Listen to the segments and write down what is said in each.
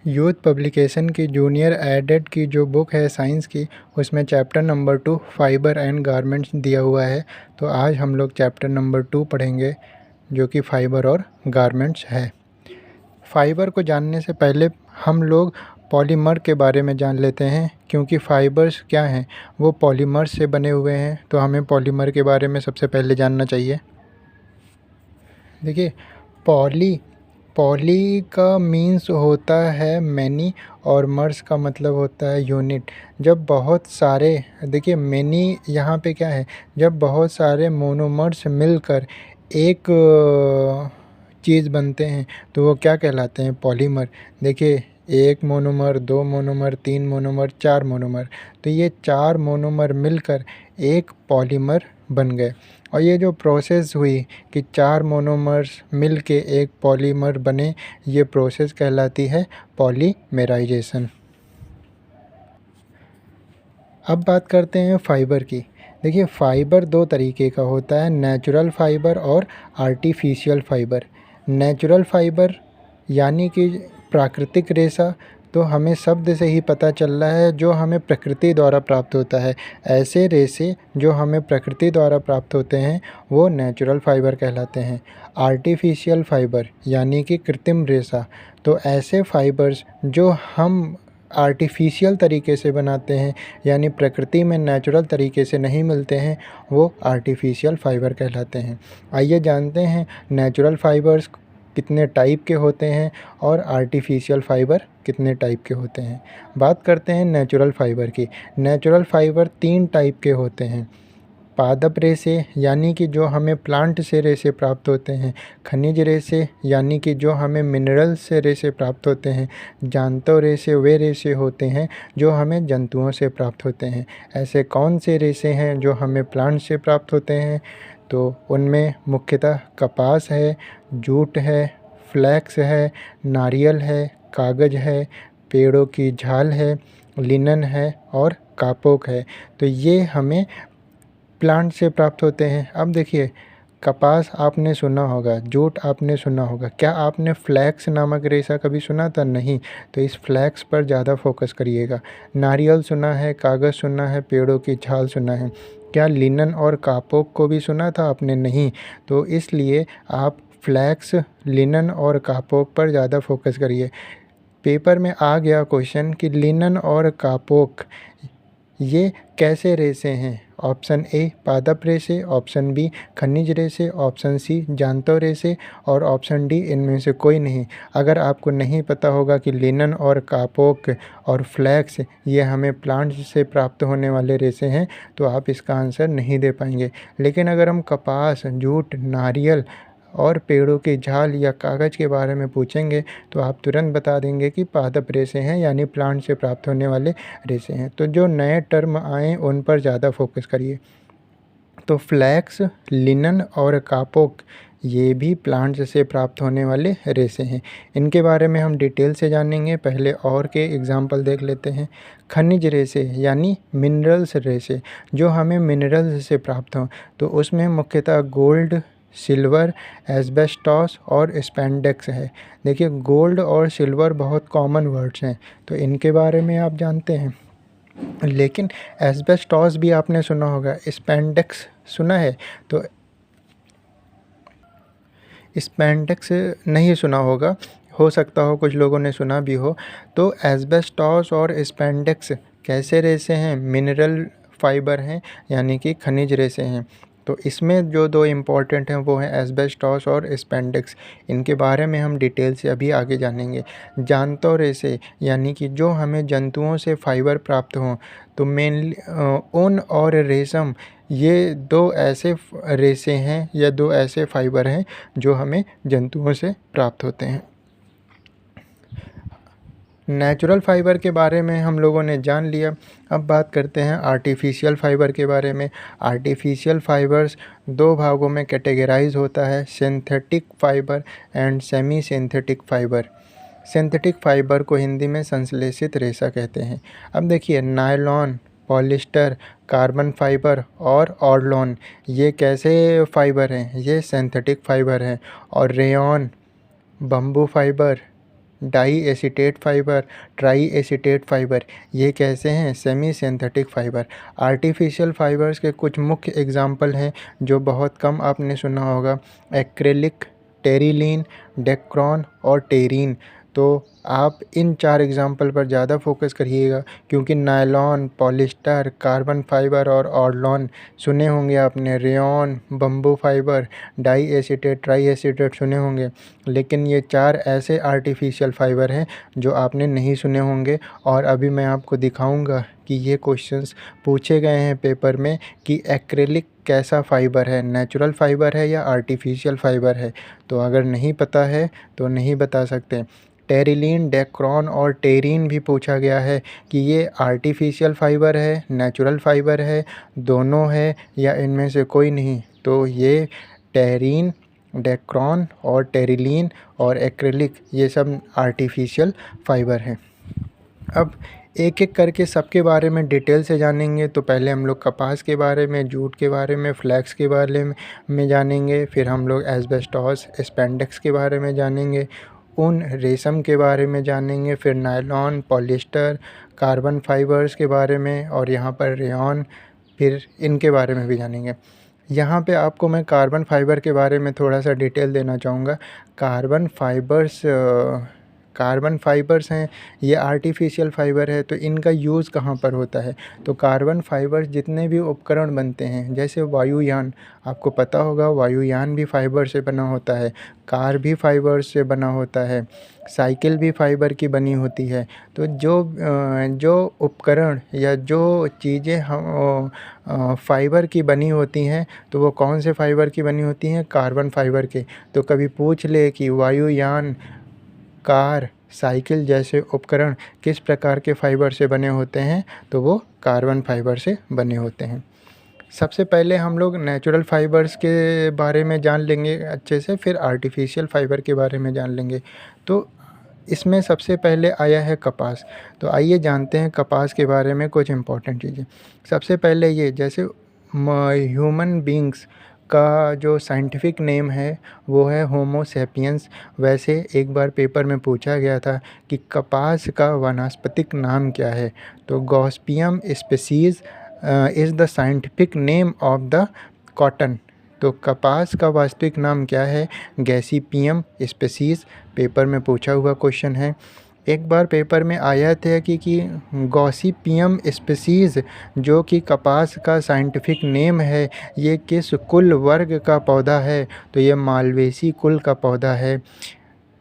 Youth publication की junior added की जो बुक है साइंस की, उसमें chapter number 2 fibre and garments दिया हुआ है। तो आज हम लोग चैप्टर नंबर 2 पढ़ेंगे जो कि फाइबर और गारमेंट्स है। फाइबर को जानने से पहले हम लोग पॉलीमर के बारे में जान लेते हैं, क्योंकि फाइबर्स क्या हैं, वो पॉलीमर से बने हुए हैं। तो हमें पॉलीमर के बारे में सबसे पहले जानना चाहिए। देखिए, पॉली का मीन्स होता है मैनी और मर्स का मतलब होता है यूनिट। जब बहुत सारे, देखिए मैनी यहाँ पे क्या है, जब बहुत सारे मोनोमर्स मिलकर एक चीज़ बनते हैं तो वो क्या कहलाते हैं, पॉलीमर। देखिए, एक मोनोमर, दो मोनोमर, तीन मोनोमर, चार मोनोमर, तो ये चार मोनोमर मिलकर एक पॉलीमर बन गए। और ये जो प्रोसेस हुई कि चार मोनोमर्स मिल के एक पॉलीमर बने, ये प्रोसेस कहलाती है पॉलीमेराइजेशन। अब बात करते हैं फाइबर की। देखिए, फाइबर दो तरीके का होता है, नेचुरल फाइबर और आर्टिफिशियल फाइबर। नेचुरल फाइबर यानी कि प्राकृतिक रेशा, तो हमें शब्द से ही पता चल रहा है जो हमें प्रकृति द्वारा प्राप्त होता है। ऐसे रेशे जो हमें प्रकृति द्वारा प्राप्त होते हैं वो नेचुरल फाइबर कहलाते हैं। आर्टिफिशियल फाइबर यानी कि कृत्रिम रेशा, तो ऐसे फाइबर्स जो हम आर्टिफिशियल तरीके से बनाते हैं यानी प्रकृति में नेचुरल तरीके से नहीं मिलते हैं, वो आर्टिफिशियल फाइबर कहलाते हैं। आइए जानते हैं नेचुरल फाइबर्स कितने टाइप के होते हैं और आर्टिफिशियल फाइबर कितने टाइप के होते हैं। बात करते हैं नेचुरल फाइबर की। नेचुरल फाइबर 3 टाइप के होते हैं। पादप रेशे यानी कि जो हमें प्लांट से रेशे प्राप्त होते हैं। खनिज रेशे यानी कि जो हमें मिनरल से रेशे प्राप्त होते हैं। जांतव रेशे वे रेशे होते हैं जो हमें जंतुओं से प्राप्त होते हैं। ऐसे कौन से रेशे हैं जो हमें प्लांट से प्राप्त होते हैं, तो उनमें मुख्यतः कपास है, जूट है, फ्लैक्स है, नारियल है, कागज है, पेड़ों की झाल है, लिनन है और कापोक है। तो ये हमें प्लांट से प्राप्त होते हैं। अब देखिए, कपास आपने सुना होगा, जूट आपने सुना होगा, क्या आपने फ्लैक्स नामक रेशा कभी सुना था? नहीं। तो इस फ्लैक्स पर ज़्यादा फोकस करिएगा। नारियल सुना है, कागज़ सुना है, पेड़ों की छाल सुना है, क्या लिनन और कापोक को भी सुना था आपने? नहीं। तो इसलिए आप फ्लैक्स, लिनन और कापोक पर ज़्यादा फोकस करिए। पेपर में आ गया क्वेश्चन कि लिनन और कापोक ये कैसे रेशे हैं। ऑप्शन ए पादप रेशे, ऑप्शन बी खनिज रेशे, ऑप्शन सी जांतव रेशे और ऑप्शन डी इनमें से कोई नहीं। अगर आपको नहीं पता होगा कि लिनन और कापोक और फ्लैक्स ये हमें प्लांट से प्राप्त होने वाले रेशे हैं, तो आप इसका आंसर नहीं दे पाएंगे। लेकिन अगर हम कपास, जूट, नारियल और पेड़ों की झाल या कागज़ के बारे में पूछेंगे तो आप तुरंत बता देंगे कि पादप रेशे हैं, यानी प्लांट से प्राप्त होने वाले रेशे हैं। तो जो नए टर्म आए उन पर ज़्यादा फोकस करिए। तो फ्लैक्स, लिनन और कापोक ये भी प्लांट्स से प्राप्त होने वाले रेशे हैं। इनके बारे में हम डिटेल से जानेंगे। पहले और के एग्जाम्पल देख लेते हैं। खनिज रेशे यानी मिनरल्स रेशे, जो हमें मिनरल्स से प्राप्त हों, तो उसमें मुख्यतः गोल्ड, सिल्वर, एस्बेस्टॉस और स्पेंडेक्स है। देखिए, गोल्ड और सिल्वर बहुत कॉमन वर्ड्स हैं, तो इनके बारे में आप जानते हैं। लेकिन एस्बेस्टॉस भी आपने सुना होगा, स्पेंडेक्स सुना है? तो स्पेंडेक्स नहीं सुना होगा, हो सकता हो कुछ लोगों ने सुना भी हो। तो एस्बेस्टॉस और स्पेंडेक्स कैसे रेशे हैं? मिनरल फाइबर हैं, यानी कि खनिज रेशे हैं। तो इसमें जो दो इम्पॉर्टेंट हैं वो हैं एस्बेस्टॉस और स्पेंडेक्स। इनके बारे में हम डिटेल से अभी आगे जानेंगे। जांतव रेशे यानी कि जो हमें जंतुओं से फाइबर प्राप्त हों, तो मेनली ऊन और रेशम, ये दो ऐसे रेशे हैं या दो ऐसे फाइबर हैं जो हमें जंतुओं से प्राप्त होते हैं। नेचुरल फ़ाइबर के बारे में हम लोगों ने जान लिया। अब बात करते हैं आर्टिफिशियल फ़ाइबर के बारे में। आर्टिफिशियल फ़ाइबर्स दो भागों में कैटेगराइज होता है, synthetic fibre and semi synthetic fibre. Synthetic fibre को हिंदी में संश्लेषित रेशा कहते हैं। अब देखिए, नायलॉन, पॉलिस्टर, कार्बन फाइबर और ऑर्लोन ये कैसे फाइबर हैं? ये सिंथेटिक फाइबर हैं। और rayon, bamboo fibre, di acetate fibre, tri acetate fibre, ये कैसे हैं? Semi synthetic fibre. Artificial fibres के कुछ मुख्य एग्जाम्पल हैं जो बहुत कम आपने सुना होगा, एक्रेलिक, टेरिलीन, डेक्रॉन और टेरीन। तो आप इन 4 एग्जाम्पल पर ज़्यादा फोकस करिएगा, क्योंकि नायलॉन, पॉलिस्टर, कार्बन फाइबर और ऑर्लॉन सुने होंगे आपने, rayon, bamboo fibre, di acetate, tri acetate सुने होंगे, लेकिन ये 4 ऐसे आर्टिफिशियल फाइबर हैं जो आपने नहीं सुने होंगे। और अभी मैं आपको दिखाऊंगा कि ये क्वेश्चंस पूछे गए हैं पेपर में कि एक्रेलिक कैसा फाइबर है, नेचुरल फाइबर है या आर्टिफिशियल फाइबर है। तो अगर नहीं पता है तो नहीं बता सकते। टेरिलीन, डेक्रॉन और टेरीन भी पूछा गया है कि ये आर्टिफिशियल फाइबर है, नेचुरल फाइबर है, दोनों है या इनमें से कोई नहीं। तो ये टेरीन, डेक्रॉन और टेरिलीन और एक्रेलिक ये सब आर्टिफिशियल फाइबर हैं। अब एक एक करके सबके बारे में डिटेल से जानेंगे। तो पहले हम लोग कपास के बारे में, जूट के बारे में, फ्लैक्स के बारे में जानेंगे। फिर हम लोग एस्बेस्टॉस, स्पेंडेक्स के बारे में जानेंगे। ऊन, रेशम के बारे में जानेंगे। फिर नायलॉन, पॉलिस्टर, कार्बन फाइबर्स के बारे में, और यहाँ पर रेयॉन, फिर इनके बारे में भी जानेंगे। यहाँ पे आपको मैं कार्बन फाइबर के बारे में थोड़ा सा डिटेल देना चाहूँगा। कार्बन फाइबर्स हैं, ये आर्टिफिशियल फाइबर है। तो इनका यूज़ कहाँ पर होता है? तो कार्बन फाइबर्स जितने भी उपकरण बनते हैं, जैसे वायुयान, आपको पता होगा वायुयान भी फाइबर से बना होता है, कार भी फाइबर से बना होता है, साइकिल भी फाइबर की बनी होती है। तो जो उपकरण या जो चीज़ें हम फाइबर की बनी होती हैं, तो वो कौन से फाइबर की बनी होती हैं? कार्बन फाइबर के। तो कभी पूछ ले कि वायुयान, कार, साइकिल जैसे उपकरण किस प्रकार के फाइबर से बने होते हैं? तो वो कार्बन फाइबर से बने होते हैं। सबसे पहले हम लोग नेचुरल फाइबर्स के बारे में जान लेंगे अच्छे से, फिर आर्टिफिशियल फाइबर के बारे में जान लेंगे। तो इसमें सबसे पहले आया है कपास। तो आइए जानते हैं कपास के बारे में कुछ इम्पोर्टेंट चीज़ें। सबसे पहले ये, जैसे ह्यूमन बींग्स का जो साइंटिफिक नेम है वो है होमो सेपियंस। वैसे एक बार पेपर में पूछा गया था कि कपास का वानस्पतिक नाम क्या है? तो Gossypium species is the scientific name of the cotton. तो कपास का वास्तविक नाम क्या है? Gossypium species. पेपर में पूछा हुआ क्वेश्चन है। एक बार पेपर में आया था कि गॉसिपियम स्पीसीज़ जो कि कपास का साइंटिफिक नेम है, ये किस कुल वर्ग का पौधा है? तो ये मालवेसी कुल का पौधा है।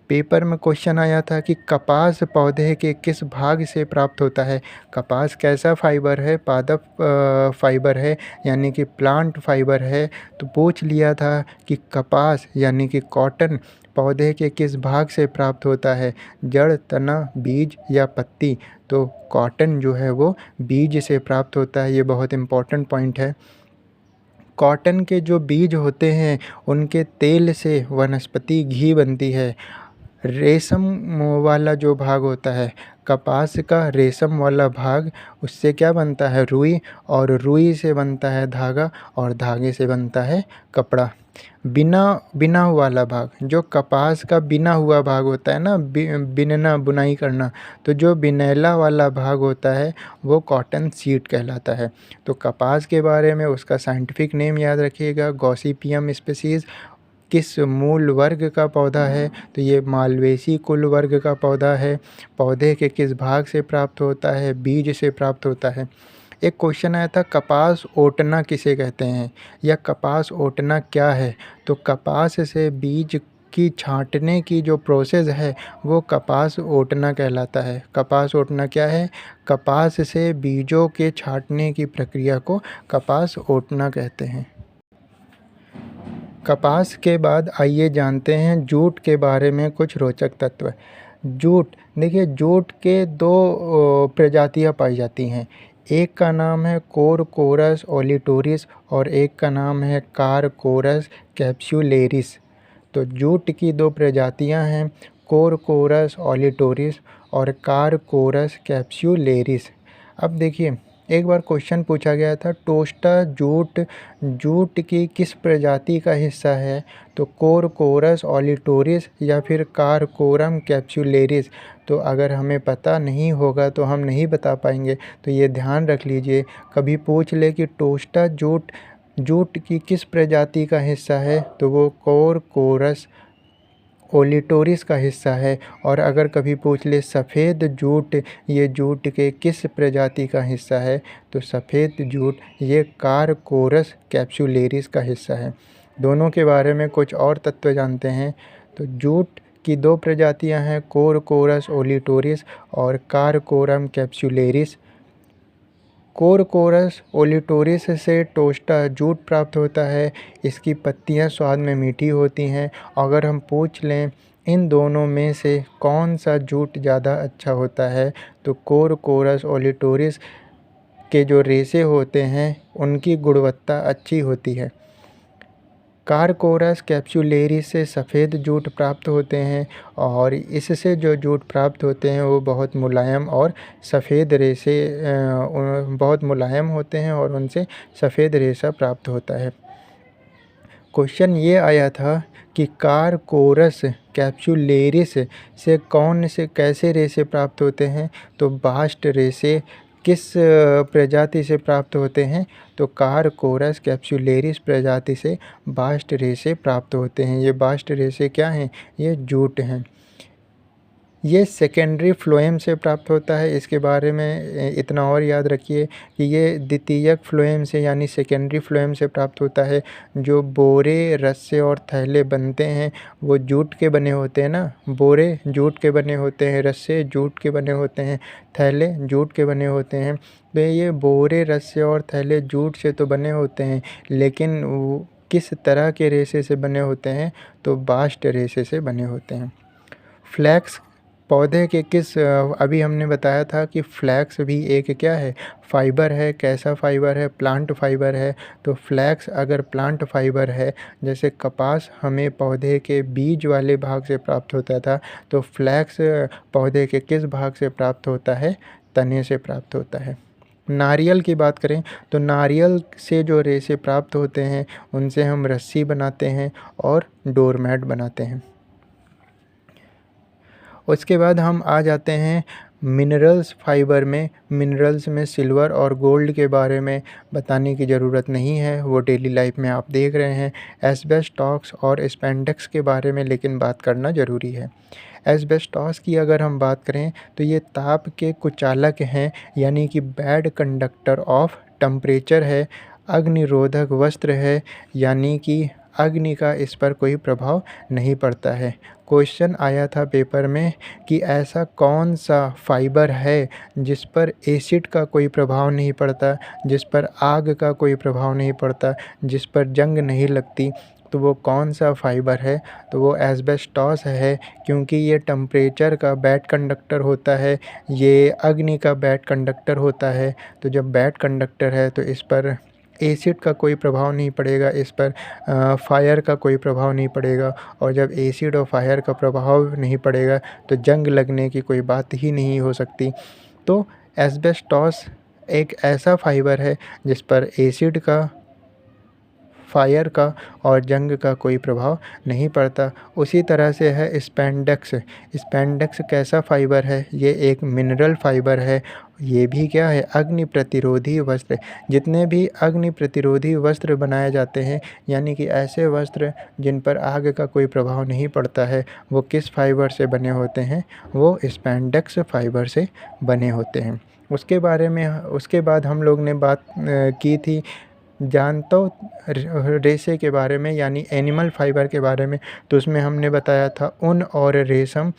पेपर में क्वेश्चन आया था कि कपास पौधे के किस भाग से प्राप्त होता है? कपास कैसा फाइबर है? पादप फाइबर है, यानी कि प्लांट फाइबर है। तो पूछ लिया था कि कपास यानी कि कॉटन पौधे के किस भाग से प्राप्त होता है? जड़, तना, बीज या पत्ती? तो कॉटन जो है वो बीज से प्राप्त होता है। ये बहुत इम्पोर्टेंट पॉइंट है। कॉटन के जो बीज होते हैं उनके तेल से वनस्पति घी बनती है। रेशम वाला जो भाग होता है कपास का, रेशम वाला भाग, उससे क्या बनता है? रुई, और रुई से बनता है धागा, और धागे से बनता है कपड़ा। बिना वाला भाग, जो कपास का बिना हुआ भाग होता है ना, बिनना, बुनाई करना, तो जो बिनैला वाला भाग होता है वो कॉटन सीड कहलाता है। तो कपास के बारे में उसका साइंटिफिक नेम याद रखिएगा, गॉसिपियम स्पीसीज़। किस मूल वर्ग का पौधा है? तो ये मालवेसी कुल वर्ग का पौधा है। पौधे के किस भाग से प्राप्त होता है? बीज से प्राप्त होता है। एक क्वेश्चन आया था, कपास ओटना किसे कहते हैं, या कपास ओटना क्या है? तो कपास से बीज की छांटने की जो प्रोसेस है वो कपास ओटना कहलाता है। कपास ओटना क्या है? कपास से बीजों के छांटने की प्रक्रिया को कपास ओटना कहते हैं। कपास के बाद आइए जानते हैं जूट के बारे में कुछ रोचक तत्व। जूट, देखिए जूट के 2 प्रजातियां पाई जाती हैं। एक का नाम है कोरकोरस ओलिटोरिस और एक का नाम है कारकोरस कैप्सुलेरिस। तो जूट की 2 प्रजातियां हैं, कोरकोरस ओलिटोरिस और कारकोरस कैप्सुलेरिस। अब देखिए एक बार क्वेश्चन पूछा गया था, टोस्टा जूट जूट की किस प्रजाति का हिस्सा है? तो कोरकोरस ओलिटोरिस या फिर कारकोरम कैप्सुलेरिस। तो अगर हमें पता नहीं होगा तो हम नहीं बता पाएंगे, तो ये ध्यान रख लीजिए। कभी पूछ ले कि टोस्टा जूट जूट की किस प्रजाति का हिस्सा है, तो वो कोरकोरस ओलिटोरिस का हिस्सा है। और अगर कभी पूछ ले सफ़ेद जूट ये जूट के किस प्रजाति का हिस्सा है, तो सफ़ेद जूट ये कारकोरस कैप्सुलेरिस का हिस्सा है। दोनों के बारे में कुछ और तत्व जानते हैं। तो जूट की दो प्रजातियां हैं, कोरकोरस ओलिटोरिस और कारकोरम कैप्सुलेरिस। कोरकोरस ओलिटोरिस से टोस्टा जूट प्राप्त होता है। इसकी पत्तियां स्वाद में मीठी होती हैं। अगर हम पूछ लें इन दोनों में से कौन सा जूट ज़्यादा अच्छा होता है, तो कोरकोरस ओलिटोरिस के जो रेशे होते हैं उनकी गुणवत्ता अच्छी होती है। कारकोरस कैप्सुलेरिस से सफ़ेद जूट प्राप्त होते हैं और इससे जो जूट प्राप्त होते हैं वो बहुत मुलायम और सफ़ेद रेशे बहुत मुलायम होते हैं और उनसे सफ़ेद रेशा प्राप्त होता है। क्वेश्चन ये आया था कि कारकोरस कैप्सुलेरिस से कौन से कैसे रेशे प्राप्त होते हैं, तो बास्ट रेशे किस प्रजाति से प्राप्त होते हैं, तो कारकोरस कैप्सुलेरिस प्रजाति से बास्ट रेशे प्राप्त होते हैं। ये बास्ट रेशे क्या हैं? ये जूट हैं। ये सेकेंडरी फ्लोएम से प्राप्त होता है। इसके बारे में इतना और याद रखिए कि ये द्वितीयक फ्लोएम से यानी सेकेंडरी फ्लोएम से प्राप्त होता है। जो बोरे, रस्से और थैले बनते हैं वो जूट के बने होते हैं ना। बोरे जूट के बने होते हैं, रस्से जूट के बने होते हैं, थैले जूट के बने होते हैं। तो ये बोरे, रस्से और थैले जूट से तो बने होते हैं, लेकिन वो किस तरह के रेशे से बने होते हैं, तो बास्ट रेशे से बने होते हैं। फ्लैक्स पौधे के किस अभी हमने बताया था कि फ्लैक्स भी एक क्या है? फाइबर है। कैसा फाइबर है? प्लांट फाइबर है। तो फ्लैक्स अगर प्लांट फाइबर है, जैसे कपास हमें पौधे के बीज वाले भाग से प्राप्त होता था, तो फ्लैक्स पौधे के किस भाग से प्राप्त होता है? तने से प्राप्त होता है। नारियल की बात करें तो नारियल से जो रेशे प्राप्त होते हैं उनसे हम रस्सी बनाते हैं और डोरमैट बनाते हैं। उसके बाद हम आ जाते हैं मिनरल्स फाइबर में। मिनरल्स में सिल्वर और गोल्ड के बारे में बताने की ज़रूरत नहीं है, वो डेली लाइफ में आप देख रहे हैं। एस्बेस्टॉस और स्पेंडेक्स के बारे में लेकिन बात करना ज़रूरी है। एस्बेस्टॉस की अगर हम बात करें तो ये ताप के कुचालक हैं, यानी कि बैड कंडक्टर ऑफ टेम्परेचर है। अग्निरोधक वस्त्र है, यानी कि अग्नि का इस पर कोई प्रभाव नहीं पड़ता है। क्वेश्चन आया था पेपर में कि ऐसा कौन सा फाइबर है जिस पर एसिड का कोई प्रभाव नहीं पड़ता, जिस पर आग का कोई प्रभाव नहीं पड़ता, जिस पर जंग नहीं लगती, तो वो कौन सा फाइबर है? तो वो एस्बेस्टॉस है, क्योंकि ये टेम्परेचर का बैड कंडक्टर होता है, ये अग्नि का बैड कंडक्टर होता है। तो जब बैड कंडक्टर है तो इस पर एसिड का कोई प्रभाव नहीं पड़ेगा, इस पर फायर का कोई प्रभाव नहीं पड़ेगा। और जब एसिड और फायर का प्रभाव नहीं पड़ेगा तो जंग लगने की कोई बात ही नहीं हो सकती। तो एस्बेस्टॉस एक ऐसा फाइबर है जिस पर एसिड का, फायर का और जंग का कोई प्रभाव नहीं पड़ता। उसी तरह से है स्पेंडेक्स। स्पेंडेक्स कैसा फाइबर है? ये एक मिनरल फाइबर है। ये भी क्या है? अग्नि प्रतिरोधी वस्त्र। जितने भी अग्नि प्रतिरोधी वस्त्र बनाए जाते हैं, यानी कि ऐसे वस्त्र जिन पर आग का कोई प्रभाव नहीं पड़ता है, वो किस फाइबर से बने होते हैं? वो स्पेंडेक्स फाइबर से बने होते हैं। उसके बाद हम लोग ने बात की थी जानतो रेशे के बारे में, यानी एनिमल फाइबर के बारे में। तो उसमें हमने बताया था ऊन और रेशम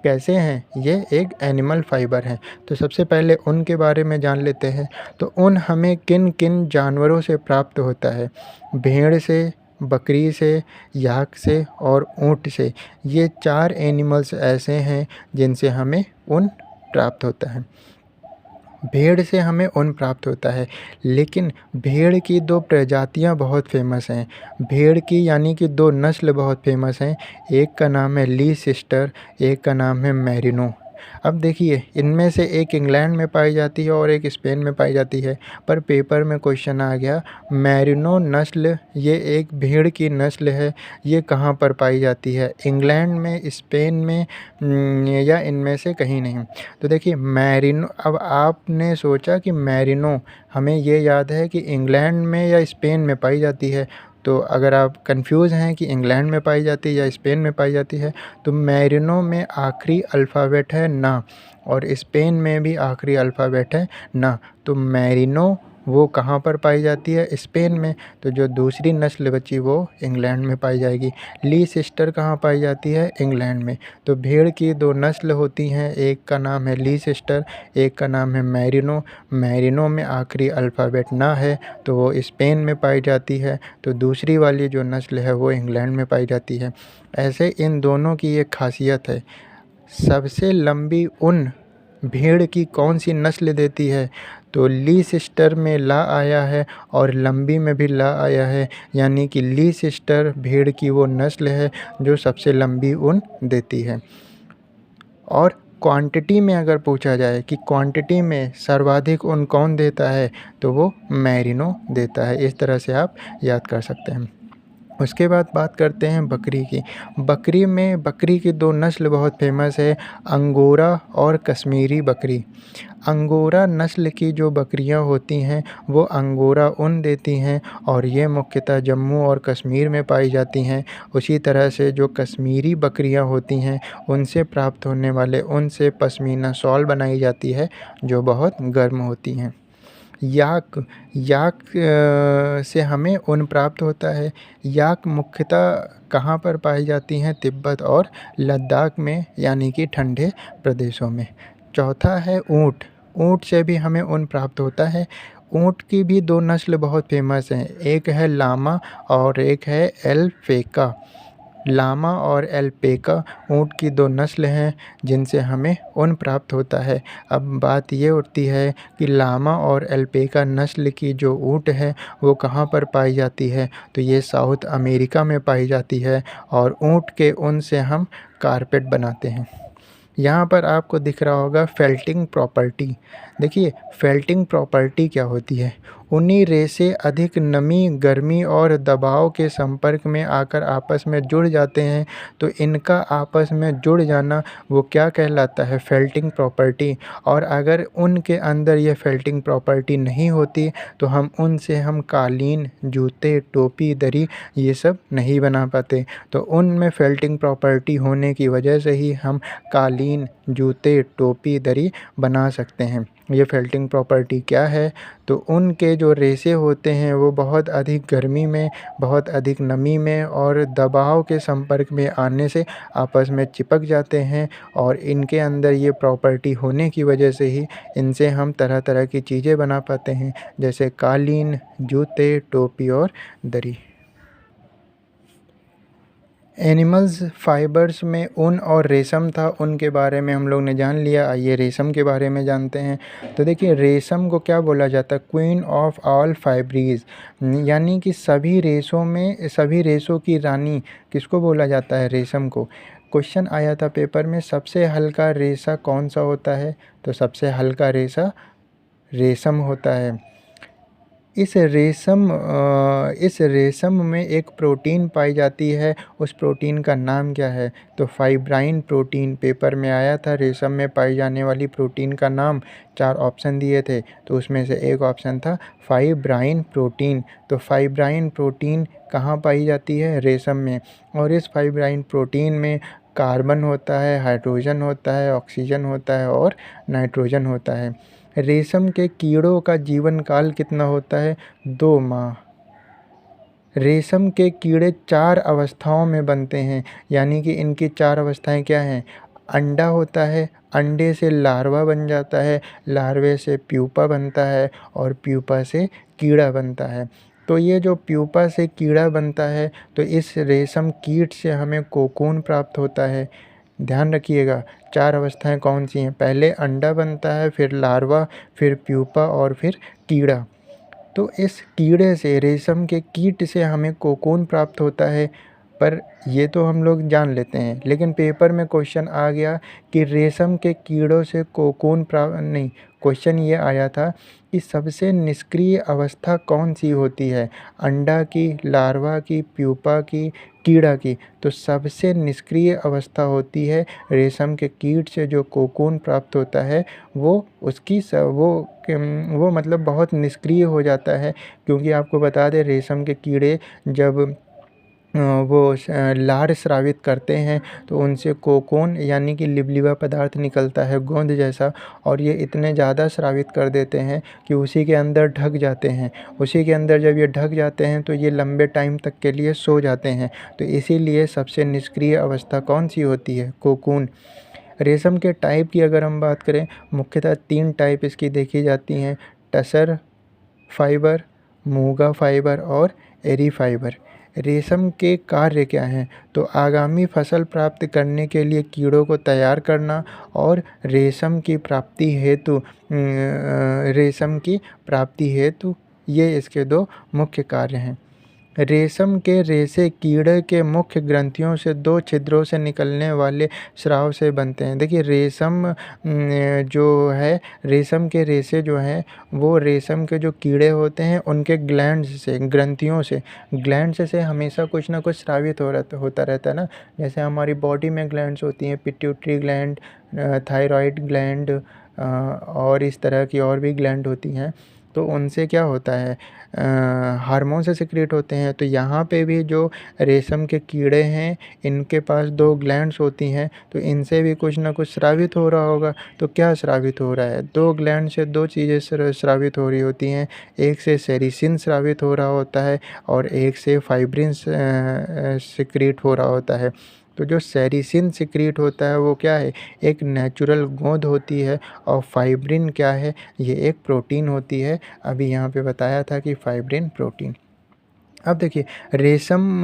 कैसे हैं? ये एक एनिमल फाइबर हैं। तो सबसे पहले ऊन के बारे में जान लेते हैं। तो ऊन हमें किन किन जानवरों से प्राप्त होता है? भेड़ से, बकरी से, याक से और ऊँट से। ये 4 एनिमल्स ऐसे हैं जिनसे हमें ऊन प्राप्त होता है। भेड़ से हमें ऊन प्राप्त होता है, लेकिन भेड़ की 2 प्रजातियां बहुत फेमस हैं। भेड़ की यानी कि 2 नस्ल बहुत फेमस हैं। एक का नाम है ली सिस्टर, एक का नाम है मेरिनो। अब देखिए, इनमें से एक इंग्लैंड में पाई जाती है और एक स्पेन में पाई जाती है, पर पेपर में क्वेश्चन आ गया मैरिनो नस्ल, ये एक भेड़ की नस्ल है, ये कहाँ पर पाई जाती है, इंग्लैंड में, स्पेन में, या इनमें से कहीं नहीं। तो देखिए मैरिनो, अब आपने सोचा कि मैरिनो, हमें ये याद है कि इंग्लैंड में या स्पेन में पाई जाती है, तो अगर आप कंफ्यूज हैं कि इंग्लैंड में पाई जाती है या स्पेन में पाई जाती है, तो मैरिनो में आखिरी अल्फ़ाबेट है ना, और स्पेन में भी आखिरी अल्फ़ाबेट है ना, तो मैरिनो वो कहाँ पर पाई जाती है, स्पेन में। तो जो दूसरी नस्ल बची वो इंग्लैंड में पाई जाएगी। लीसेस्टर कहाँ पाई जाती है, इंग्लैंड में। तो भेड़ की दो नस्ल होती हैं, एक का नाम है लीसेस्टर, एक का नाम है मैरिनो। मैरिनो में आखिरी अल्फ़ाबेट ना है तो वो स्पेन में पाई जाती है, तो दूसरी वाली जो नस्ल है वो इंग्लैंड में पाई जाती है। ऐसे इन दोनों की एक खासियत है। सबसे लंबी ऊन भेड़ की कौन सी नस्ल देती है, तो लीसेस्टर में ला आया है और लंबी में भी ला आया है, यानी कि लीसेस्टर भेड़ की वो नस्ल है जो सबसे लंबी ऊन देती है। और क्वांटिटी में अगर पूछा जाए कि क्वांटिटी में सर्वाधिक ऊन कौन देता है, तो वो मैरिनो देता है। इस तरह से आप याद कर सकते हैं। उसके बाद बात करते हैं बकरी की। बकरी की दो नस्ल बहुत फेमस है, अंगोरा और कश्मीरी बकरी। अंगोरा नस्ल की जो बकरियां होती हैं वो अंगोरा ऊन देती हैं और ये मुख्यतः जम्मू और कश्मीर में पाई जाती हैं। उसी तरह से जो कश्मीरी बकरियां होती हैं उनसे प्राप्त होने वाले ऊन से पश्मीना शॉल बनाई जाती है जो बहुत गर्म होती हैं। याक याक से हमें ऊन प्राप्त होता है। याक मुख्यतः कहाँ पर पाई जाती हैं, तिब्बत और लद्दाख में, यानी कि ठंडे प्रदेशों में। चौथा है ऊँट। ऊँट से भी हमें ऊन प्राप्त होता है। ऊँट की भी दो नस्ल बहुत फेमस हैं, एक है लामा और एक है एल्पेका। लामा और एल्पेका ऊँट की दो नस्ल हैं जिनसे हमें ऊन प्राप्त होता है। अब बात ये उठती है कि लामा और एल्पेका नस्ल की जो ऊँट है वो कहाँ पर पाई जाती है, तो ये साउथ अमेरिका में पाई जाती है और ऊँट के ऊन से हम कारपेट बनाते हैं। यहाँ पर आपको दिख रहा होगा फेल्टिंग प्रॉपर्टी। देखिए फेल्टिंग प्रॉपर्टी क्या होती है, ऊनी रेशे अधिक नमी, गर्मी और दबाव के संपर्क में आकर आपस में जुड़ जाते हैं, तो इनका आपस में जुड़ जाना वो क्या कहलाता है, फेल्टिंग प्रॉपर्टी। और अगर ऊन के अंदर ये फेल्टिंग प्रॉपर्टी नहीं होती तो हम उनसे हम कालीन, जूते, टोपी, दरी ये सब नहीं बना पाते। तो ऊन में फेल्टिंग प्रॉपर्टी होने की वजह से ही हम कालीन, जूते, टोपी, दरी बना सकते हैं। ये फेल्टिंग प्रॉपर्टी क्या है, तो ऊन के जो रेशे होते हैं वो बहुत अधिक गर्मी में, बहुत अधिक नमी में और दबाव के संपर्क में आने से आपस में चिपक जाते हैं, और इनके अंदर ये प्रॉपर्टी होने की वजह से ही इनसे हम तरह तरह की चीज़ें बना पाते हैं, जैसे कालीन, जूते, टोपी और दरी। एनिमल्स फाइबर्स में ऊन और रेशम था, ऊन के बारे में हम लोग ने जान लिया। आइए रेशम के बारे में जानते हैं। तो देखिए रेशम को क्या बोला जाता है, क्वीन ऑफ ऑल फाइब्रीज, यानी कि सभी रेशों में, सभी रेशों की रानी किसको बोला जाता है, रेशम को। क्वेश्चन आया था पेपर में, सबसे हल्का रेशा कौन सा होता है, तो सबसे हल्का रेशा रेशम होता है। इस रेशम में एक प्रोटीन पाई जाती है, उस प्रोटीन का नाम क्या है, तो फाइब्राइन प्रोटीन। पेपर में आया था रेशम में पाई जाने वाली प्रोटीन का नाम, 4 ऑप्शन दिए थे तो उसमें से एक ऑप्शन था फाइब्राइन प्रोटीन। तो फाइब्राइन प्रोटीन कहाँ पाई जाती है, रेशम में। और इस फाइब्राइन प्रोटीन में कार्बन होता है, हाइड्रोजन होता है, ऑक्सीजन होता है और नाइट्रोजन होता है। रेशम के कीड़ों का जीवन काल कितना होता है, 2 माह। रेशम के कीड़े 4 अवस्थाओं में बनते हैं, यानी कि इनकी 4 अवस्थाएं क्या हैं, अंडा होता है, अंडे से लार्वा बन जाता है, लार्वे से प्यूपा बनता है और प्यूपा से कीड़ा बनता है। तो ये जो प्यूपा से कीड़ा बनता है, तो इस रेशम कीट से हमें कोकून प्राप्त होता है। ध्यान रखिएगा 4 अवस्थाएं कौन सी हैं, पहले अंडा बनता है, फिर लार्वा, फिर प्यूपा और फिर कीड़ा। तो इस कीड़े से, रेशम के कीट से हमें कोकून प्राप्त होता है। पर ये तो हम लोग जान लेते हैं, लेकिन पेपर में क्वेश्चन आ गया कि रेशम के कीड़ों से कोकून नहीं, क्वेश्चन ये आया था कि सबसे निष्क्रिय अवस्था कौन सी होती है, अंडा की, लार्वा की, प्यूपा की, कीड़ा की। तो सबसे निष्क्रिय अवस्था होती है रेशम के कीट से जो कोकून प्राप्त होता है, वो उसकी वो मतलब बहुत निष्क्रिय हो जाता है। क्योंकि आपको बता दें, रेशम के कीड़े जब लार स्रावित करते हैं तो उनसे कोकून यानी कि लिबलिबा पदार्थ निकलता है गोंद जैसा, और ये इतने ज़्यादा स्रावित कर देते हैं कि उसी के अंदर ढक जाते हैं। उसी के अंदर जब ये ढक जाते हैं तो ये लंबे टाइम तक के लिए सो जाते हैं। तो इसीलिए सबसे निष्क्रिय अवस्था कौन सी होती है, कोकून। रेशम के टाइप की अगर हम बात करें, मुख्यतः 3 टाइप इसकी देखी जाती हैं, टसर फाइबर, मूंगा फाइबर और एरी फाइबर। रेशम के कार्य क्या हैं, तो आगामी फसल प्राप्त करने के लिए कीड़ों को तैयार करना और रेशम की प्राप्ति हेतु ये इसके 2 मुख्य कार्य हैं। रेशम के रेशे कीड़े के मुख्य ग्रंथियों से 2 छिद्रों से निकलने वाले स्राव से बनते हैं। देखिए जो है, रेशम के रेशे जो हैं वो रेशम के जो कीड़े होते हैं उनके ग्लैंड्स से, ग्लैंड्स से हमेशा कुछ ना कुछ स्रावित होता रहता है ना। जैसे हमारी बॉडी में ग्लैंड्स होती हैं, पिट्यूटरी ग्लैंड, थायराइड ग्लैंड, और इस तरह की और भी ग्लैंड होती हैं। तो उनसे क्या होता है, हार्मोन से सिक्रेट होते हैं। तो यहाँ पे भी जो रेशम के कीड़े हैं इनके पास 2 ग्लैंड्स होती हैं, तो इनसे भी कुछ ना कुछ स्रावित हो रहा होगा। तो क्या स्रावित हो रहा है, 2 ग्लैंड से 2 चीज़ें स्रावित हो रही होती हैं। एक से सेरिसिन स्रावित हो रहा होता है और एक से फाइब्रिन सिक्रीट हो रहा होता है। तो जो सेरिसिन सिक्रीट होता है वो क्या है, एक नेचुरल गोंद होती है, और फाइब्रिन क्या है, ये एक प्रोटीन होती है। अभी यहाँ पे बताया था कि फाइब्रिन प्रोटीन। अब देखिए, रेशम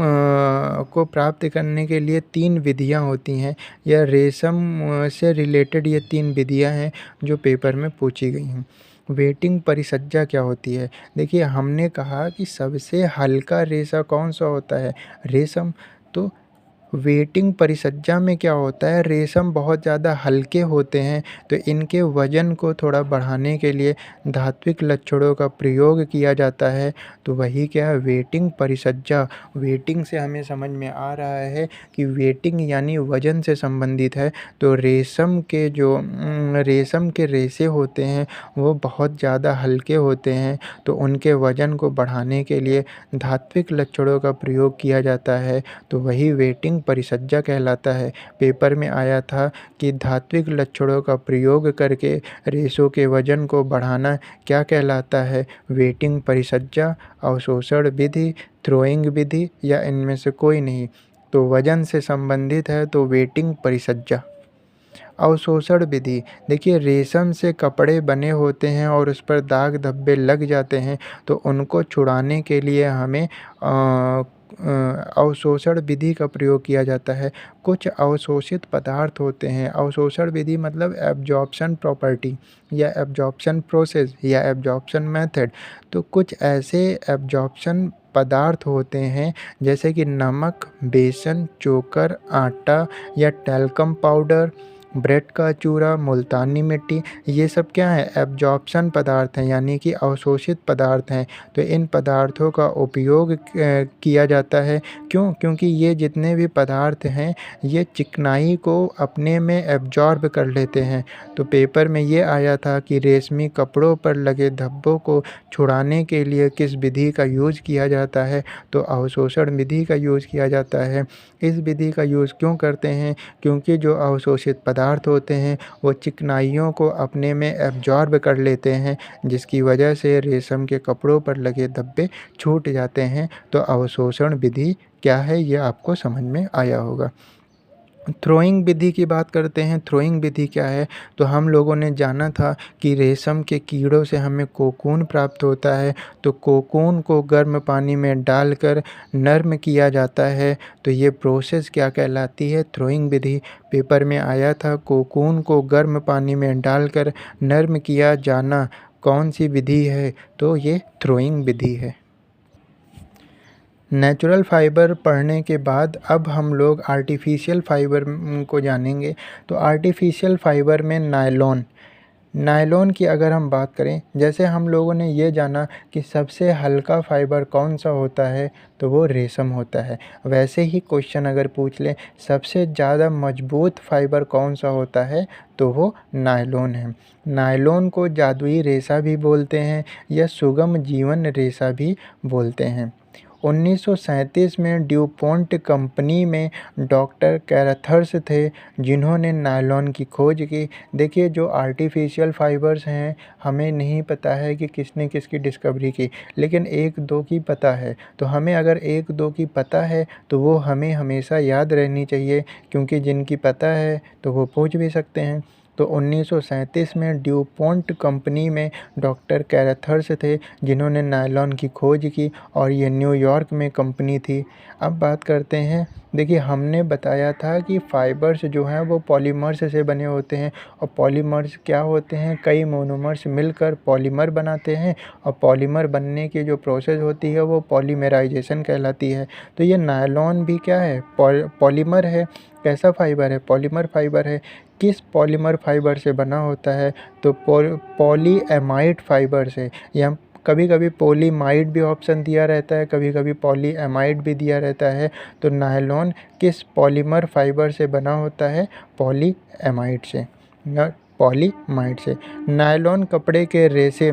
को प्राप्त करने के लिए 3 विधियाँ होती हैं, या रेशम से रिलेटेड ये 3 विधियाँ हैं जो पेपर में पूछी गई हैं। वेटिंग परिसज्जा क्या होती है, देखिए हमने कहा कि सबसे हल्का रेशा कौन सा होता है, रेशम। तो वेटिंग परिसज्जा में क्या होता है, रेशम बहुत ज़्यादा हल्के होते हैं, तो इनके वज़न को थोड़ा बढ़ाने के लिए धात्विक लक्षणों का प्रयोग किया जाता है। तो वही क्या है, वेटिंग परिसज्जा। वेटिंग से हमें समझ में आ रहा है कि वेटिंग यानी वज़न से संबंधित है। तो रेशम के रेशे होते हैं वो बहुत ज़्यादा हल्के होते हैं, तो उनके वज़न को बढ़ाने के लिए धात्विक लक्षणों का प्रयोग किया जाता है। तो वही वेटिंग परिसज्जा कहलाता है। पेपर में आया था कि धात्विक लक्षणों का प्रयोग करके रेशों के वजन को बढ़ाना क्या कहलाता है, वेटिंग परिसज्जा, अवशोषण विधि, थ्रोइंग विधि, या इनमें से कोई नहीं। तो वजन से संबंधित है तो वेटिंग परिसज्जा। अवशोषण विधि, देखिए रेशम से कपड़े बने होते हैं और उस पर दाग धब्बे लग जाते हैं, तो उनको छुड़ाने के लिए हमें अवशोषण विधि का प्रयोग किया जाता है। कुछ अवशोषित पदार्थ होते हैं, अवशोषण विधि मतलब एब्जॉर्प्शन प्रॉपर्टी या एब्जॉर्प्शन प्रोसेस या एब्जॉर्प्शन मेथड। तो कुछ ऐसे एब्जॉर्प्शन पदार्थ होते हैं जैसे कि नमक, बेसन, चोकर, आटा या टैल्कम पाउडर, ब्रेड का चूरा, मुल्तानी मिट्टी, ये सब क्या है, एब्जॉर्प्शन पदार्थ हैं यानी कि अवशोषित पदार्थ हैं। तो इन पदार्थों का उपयोग किया जाता है। क्यों, क्योंकि ये जितने भी पदार्थ हैं ये चिकनाई को अपने में एब्जॉर्ब कर लेते हैं। तो पेपर में ये आया था कि रेशमी कपड़ों पर लगे धब्बों को छुड़ाने के लिए किस विधि का यूज़ किया जाता है, तो अवशोषण विधि का यूज़ किया जाता है। इस विधि का यूज़ क्यों करते हैं, क्योंकि जो अवशोषित पदार्थ होते हैं वो चिकनाइयों को अपने में एब्जॉर्ब कर लेते हैं, जिसकी वजह से रेशम के कपड़ों पर लगे धब्बे छूट जाते हैं। तो अवशोषण विधि क्या है ये आपको समझ में आया होगा। थ्रोइंग विधि की बात करते हैं। थ्रोइंग विधि क्या है, तो हम लोगों ने जाना था कि रेशम के कीड़ों से हमें कोकून प्राप्त होता है। तो कोकून को गर्म पानी में डालकर नर्म किया जाता है। तो ये प्रोसेस क्या कहलाती है, थ्रोइंग विधि। पेपर में आया था कोकून को गर्म पानी में डालकर नर्म किया जाना कौन सी विधि है, तो ये थ्रोइंग विधि है। नेचुरल फ़ाइबर पढ़ने के बाद अब हम लोग आर्टिफिशियल फ़ाइबर को जानेंगे। तो आर्टिफिशियल फ़ाइबर में नायलॉन की अगर हम बात करें, जैसे हम लोगों ने ये जाना कि सबसे हल्का फ़ाइबर कौन सा होता है, तो वो रेशम होता है। वैसे ही क्वेश्चन अगर पूछ लें सबसे ज़्यादा मजबूत फ़ाइबर कौन सा होता है, तो वो नायलॉन है। नायलॉन को जादुई रेशा भी बोलते हैं या सुगम जीवन रेशा भी बोलते हैं। 1937 में ड्यूपॉन्ट कंपनी में डॉक्टर कैराथर्स थे जिन्होंने नायलॉन की खोज की। देखिए, जो आर्टिफिशियल फ़ाइबर्स हैं, हमें नहीं पता है कि किसने किसकी डिस्कवरी की, लेकिन एक दो की पता है। तो हमें अगर एक दो की पता है तो वो हमें हमेशा याद रहनी चाहिए, क्योंकि जिनकी पता है तो वो पूछ भी सकते हैं। तो 1937 में ड्यूपॉन्ट कंपनी में डॉक्टर कैराथर्स थे जिन्होंने नायलॉन की खोज की और ये न्यूयॉर्क में कंपनी थी। अब बात करते हैं, देखिए हमने बताया था कि फ़ाइबर्स जो हैं वो पॉलीमर्स से बने होते हैं, और पॉलीमर्स क्या होते हैं, कई मोनोमर्स मिलकर पॉलीमर बनाते हैं, और पॉलीमर बनने की जो प्रोसेस होती है वो पॉलीमराइजेशन कहलाती है। तो ये नायलॉन भी क्या है, पॉलीमर है। कैसा फ़ाइबर है, पॉलीमर फ़ाइबर है। किस पॉलीमर फ़ाइबर से बना होता है, तो पॉलीएमाइड फ़ाइबर से, या कभी कभी पॉलीमाइड भी ऑप्शन दिया रहता है, कभी कभी पॉलीएमाइड भी दिया रहता है। तो नायलॉन किस पॉलीमर फ़ाइबर से बना होता है, पॉलीएमाइड से या पॉलीमाइड से। नायलॉन कपड़े के रेशे,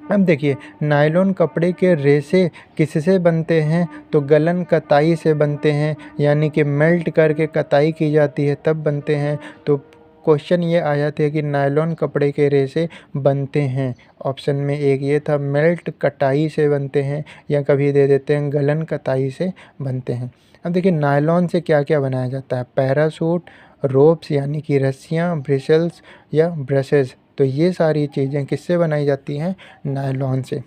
अब देखिए नायलॉन कपड़े के रेशे किससे बनते हैं, तो गलन कताई से बनते हैं, यानी कि मेल्ट करके कताई की जाती है तब बनते हैं। तो क्वेश्चन ये आया था कि नायलॉन कपड़े के रेशे बनते हैं, ऑप्शन में एक ये था, मेल्ट कटाई से बनते हैं, या कभी दे देते हैं गलन कताई से बनते हैं। अब देखिए नायलॉन से क्या क्या बनाया जाता है, पैरासूट, रोप्स यानी कि रस्सियाँ, ब्रिसल्स या ब्रशेज़। तो ये सारी चीज़ें किससे बनाई जाती हैं, नायलॉन से।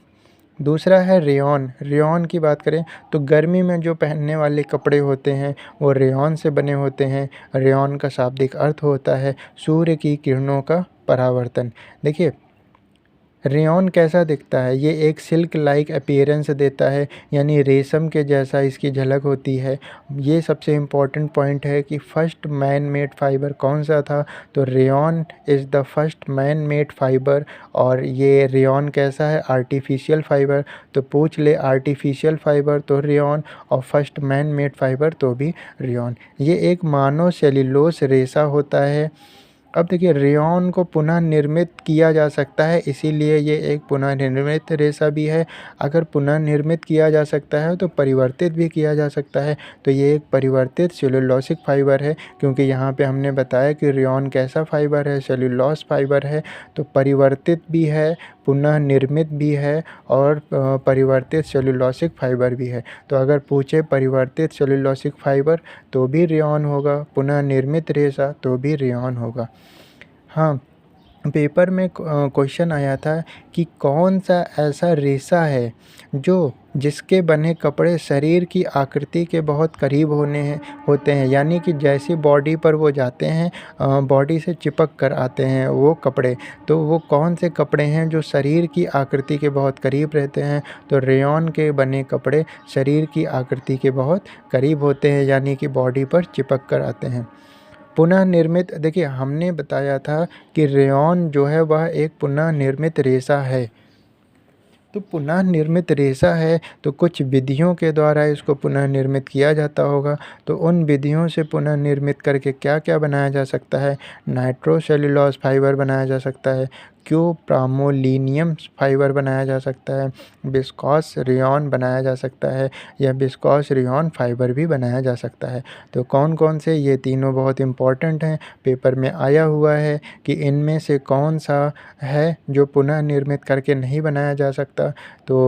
दूसरा है रेयॉन। रेयॉन की बात करें तो गर्मी में जो पहनने वाले कपड़े होते हैं वो रेयॉन से बने होते हैं। रेयॉन का शाब्दिक अर्थ होता है सूर्य की किरणों का परावर्तन। देखिए रेयॉन कैसा दिखता है, ये एक सिल्क लाइक अपीयरेंस देता है, यानी रेशम के जैसा इसकी झलक होती है। ये सबसे इम्पॉर्टेंट पॉइंट है कि फर्स्ट मैन मेड फाइबर कौन सा था, तो rayon is the first man made fibre. और ये रेयॉन कैसा है, आर्टिफिशियल फाइबर। तो पूछ ले आर्टिफिशियल फाइबर तो रेयॉन, और फर्स्ट मैन मेड फाइबर तो भी रेयॉन। ये एक मानव सेल्यूलोस रेशा होता है। अब देखिए रेयॉन को पुनः निर्मित किया जा सकता है, इसीलिए ये एक पुनः निर्मित रेशा भी है। अगर पुनः निर्मित किया जा सकता है तो परिवर्तित भी किया जा सकता है। तो ये एक परिवर्तित सेलुलोसिक फाइबर है, क्योंकि यहाँ पे हमने बताया कि रेयॉन कैसा फाइबर है, सेलुलोस फाइबर है। तो परिवर्तित भी है, पुनः निर्मित भी है, और परिवर्तित सेलुलोसिक फाइबर भी है। तो अगर पूछे परिवर्तित सेलुलोसिक फाइबर तो भी रेयॉन होगा, पुनः निर्मित रेशा तो भी रेयॉन होगा। हाँ, पेपर में क्वेश्चन आया था कि कौन सा ऐसा रेशा है जो जिसके बने कपड़े शरीर की आकृति के बहुत करीब होते हैं, यानी कि जैसी बॉडी पर वो जाते हैं बॉडी से चिपक कर आते हैं वो कपड़े। तो वो कौन से कपड़े हैं जो शरीर की आकृति के बहुत करीब रहते हैं, तो रेयॉन के बने कपड़े शरीर की आकृति के बहुत करीब होते हैं, यानी कि बॉडी पर चिपक कर आते हैं। पुनः निर्मित, देखिए हमने बताया था कि रेयॉन जो है वह एक पुनः निर्मित रेशा है। तो पुनः निर्मित रेशा है तो कुछ विधियों के द्वारा इसको पुनः निर्मित किया जाता होगा। तो उन विधियों से पुनः निर्मित करके क्या क्या बनाया जा सकता है, नाइट्रोसेल्युलोज फाइबर बनाया जा सकता है, क्यूप्रामोलिनियम फाइबर बनाया जा सकता है, विस्कॉस रेयॉन बनाया जा सकता है, या विस्कॉस रेयॉन फाइबर भी बनाया जा सकता है। तो कौन कौन से, ये तीनों बहुत इम्पॉर्टेंट हैं, पेपर में आया हुआ है कि इनमें से कौन सा है जो पुनः निर्मित करके नहीं बनाया जा सकता। तो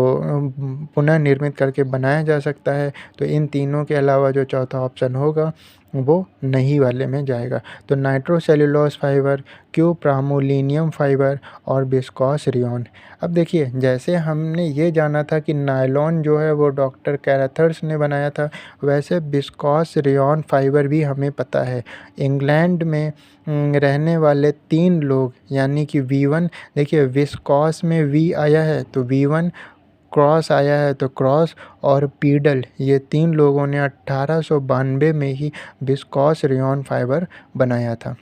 पुनः निर्मित करके बनाया जा सकता है, तो इन तीनों के अलावा जो चौथा ऑप्शन होगा वो नहीं वाले में जाएगा। तो नाइट्रोसेल्युलोज फाइबर, क्यूप्रामोलिनियम फाइबर और विस्कॉस रेयॉन। अब देखिए जैसे हमने ये जाना था कि नायलॉन जो है वो डॉक्टर कैराथर्स ने बनाया था, वैसे विस्कॉस रेयॉन फाइबर भी हमें पता है। इंग्लैंड में रहने वाले 3 लोग, यानी कि V1, देखिए विस्कॉस में V आया है तो V1 क्रॉस आया है, तो क्रॉस और पीडल ये 3 लोगों ने 1892 में ही विस्कॉस रेयॉन फाइबर बनाया था।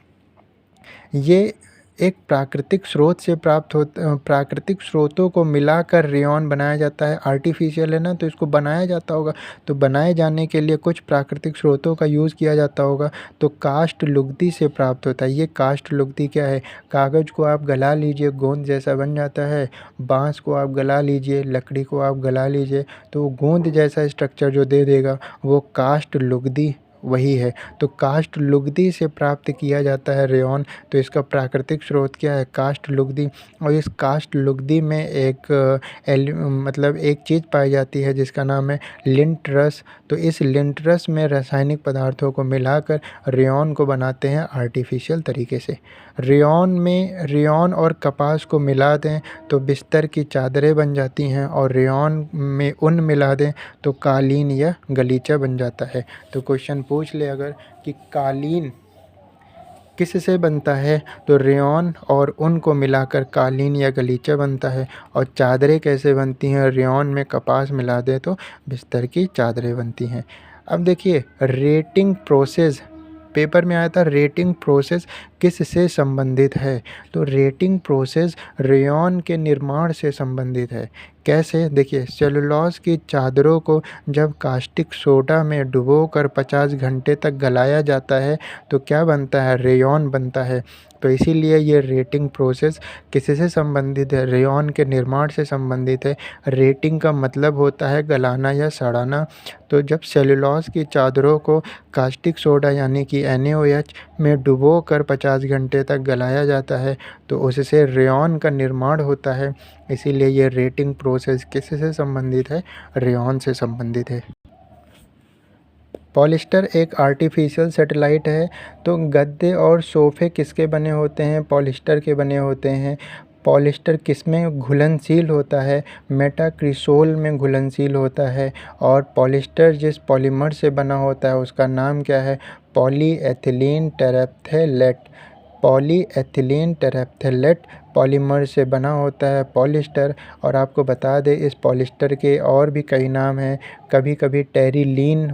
ये एक प्राकृतिक स्रोत से प्राकृतिक स्रोतों को मिलाकर रेयॉन बनाया जाता है। आर्टिफिशियल है ना, तो इसको बनाया जाता होगा, तो बनाए जाने के लिए कुछ प्राकृतिक स्रोतों का यूज़ किया जाता होगा। तो काष्ठ लुगदी से प्राप्त होता है। ये काष्ठ लुगदी क्या है? कागज़ को आप गला लीजिए, गोंद जैसा बन जाता है। बाँस को आप गला लीजिए, लकड़ी को आप गला लीजिए, तो वो गोंद जैसा स्ट्रक्चर जो दे देगा वो काष्ठ लुगदी वही है। तो काष्ठ लुगदी से प्राप्त किया जाता है रेयॉन। तो इसका प्राकृतिक स्रोत क्या है? काष्ठ लुगदी। और इस काष्ठ लुगदी में मतलब एक चीज़ पाई जाती है जिसका नाम है लिंट रस। तो इस लिंट रस में रासायनिक पदार्थों को मिलाकर रेयॉन को बनाते हैं आर्टिफिशियल तरीके से। रेयॉन और कपास को मिला दें तो बिस्तर की चादरें बन जाती हैं, और रेयॉन में ऊन मिला दें तो कालीन या गलीचा बन जाता है। तो क्वेश्चन पूछ ले अगर कि कालीन किससे बनता है, तो रेयॉन और ऊन को मिलाकर कालीन या गलीचा बनता है। और चादरें कैसे बनती हैं? रेयॉन में कपास मिला दे तो बिस्तर की चादरें बनती हैं। अब देखिए रेटिंग प्रोसेस, पेपर में आया था रेटिंग प्रोसेस किससे संबंधित है? तो रेटिंग प्रोसेस रेयॉन के निर्माण से संबंधित है। कैसे? देखिए सेलुलोज की चादरों को जब कास्टिक सोडा में डुबोकर 50 घंटे तक गलाया जाता है तो क्या बनता है? रेयॉन बनता है। तो इसीलिए ये रेटिंग प्रोसेस किससे संबंधित है? रेयॉन के निर्माण से संबंधित है। रेटिंग का मतलब होता है गलाना या सड़ाना। तो जब सेलुलोज की चादरों को कास्टिक सोडा यानी कि NaOH में डुबोकर 50 घंटे तक गलाया जाता है तो उससे रेयॉन का निर्माण होता है। इसीलिए ये रेटिंग प्रोसेस किससे संबंधित है? रेयॉन से संबंधित है। पॉलिस्टर एक आर्टिफिशियल सैटेलाइट है। तो गद्दे और सोफ़े किसके बने होते हैं? पॉलिस्टर के बने होते हैं। पॉलिस्टर किसमें घुलनशील होता है? मेटाक्रिसोल में घुलनशील होता है। और पॉलिस्टर जिस पॉलीमर से बना होता है उसका नाम क्या है? पॉलीएथिलीन टेरेप्थेलेट। पॉलीएथिलीन टेरेप्थेलेट पॉलीमर से बना होता है पॉलिस्टर। और आपको बता दें इस पॉलिस्टर के और भी कई नाम हैं। कभी कभी टेरिलीन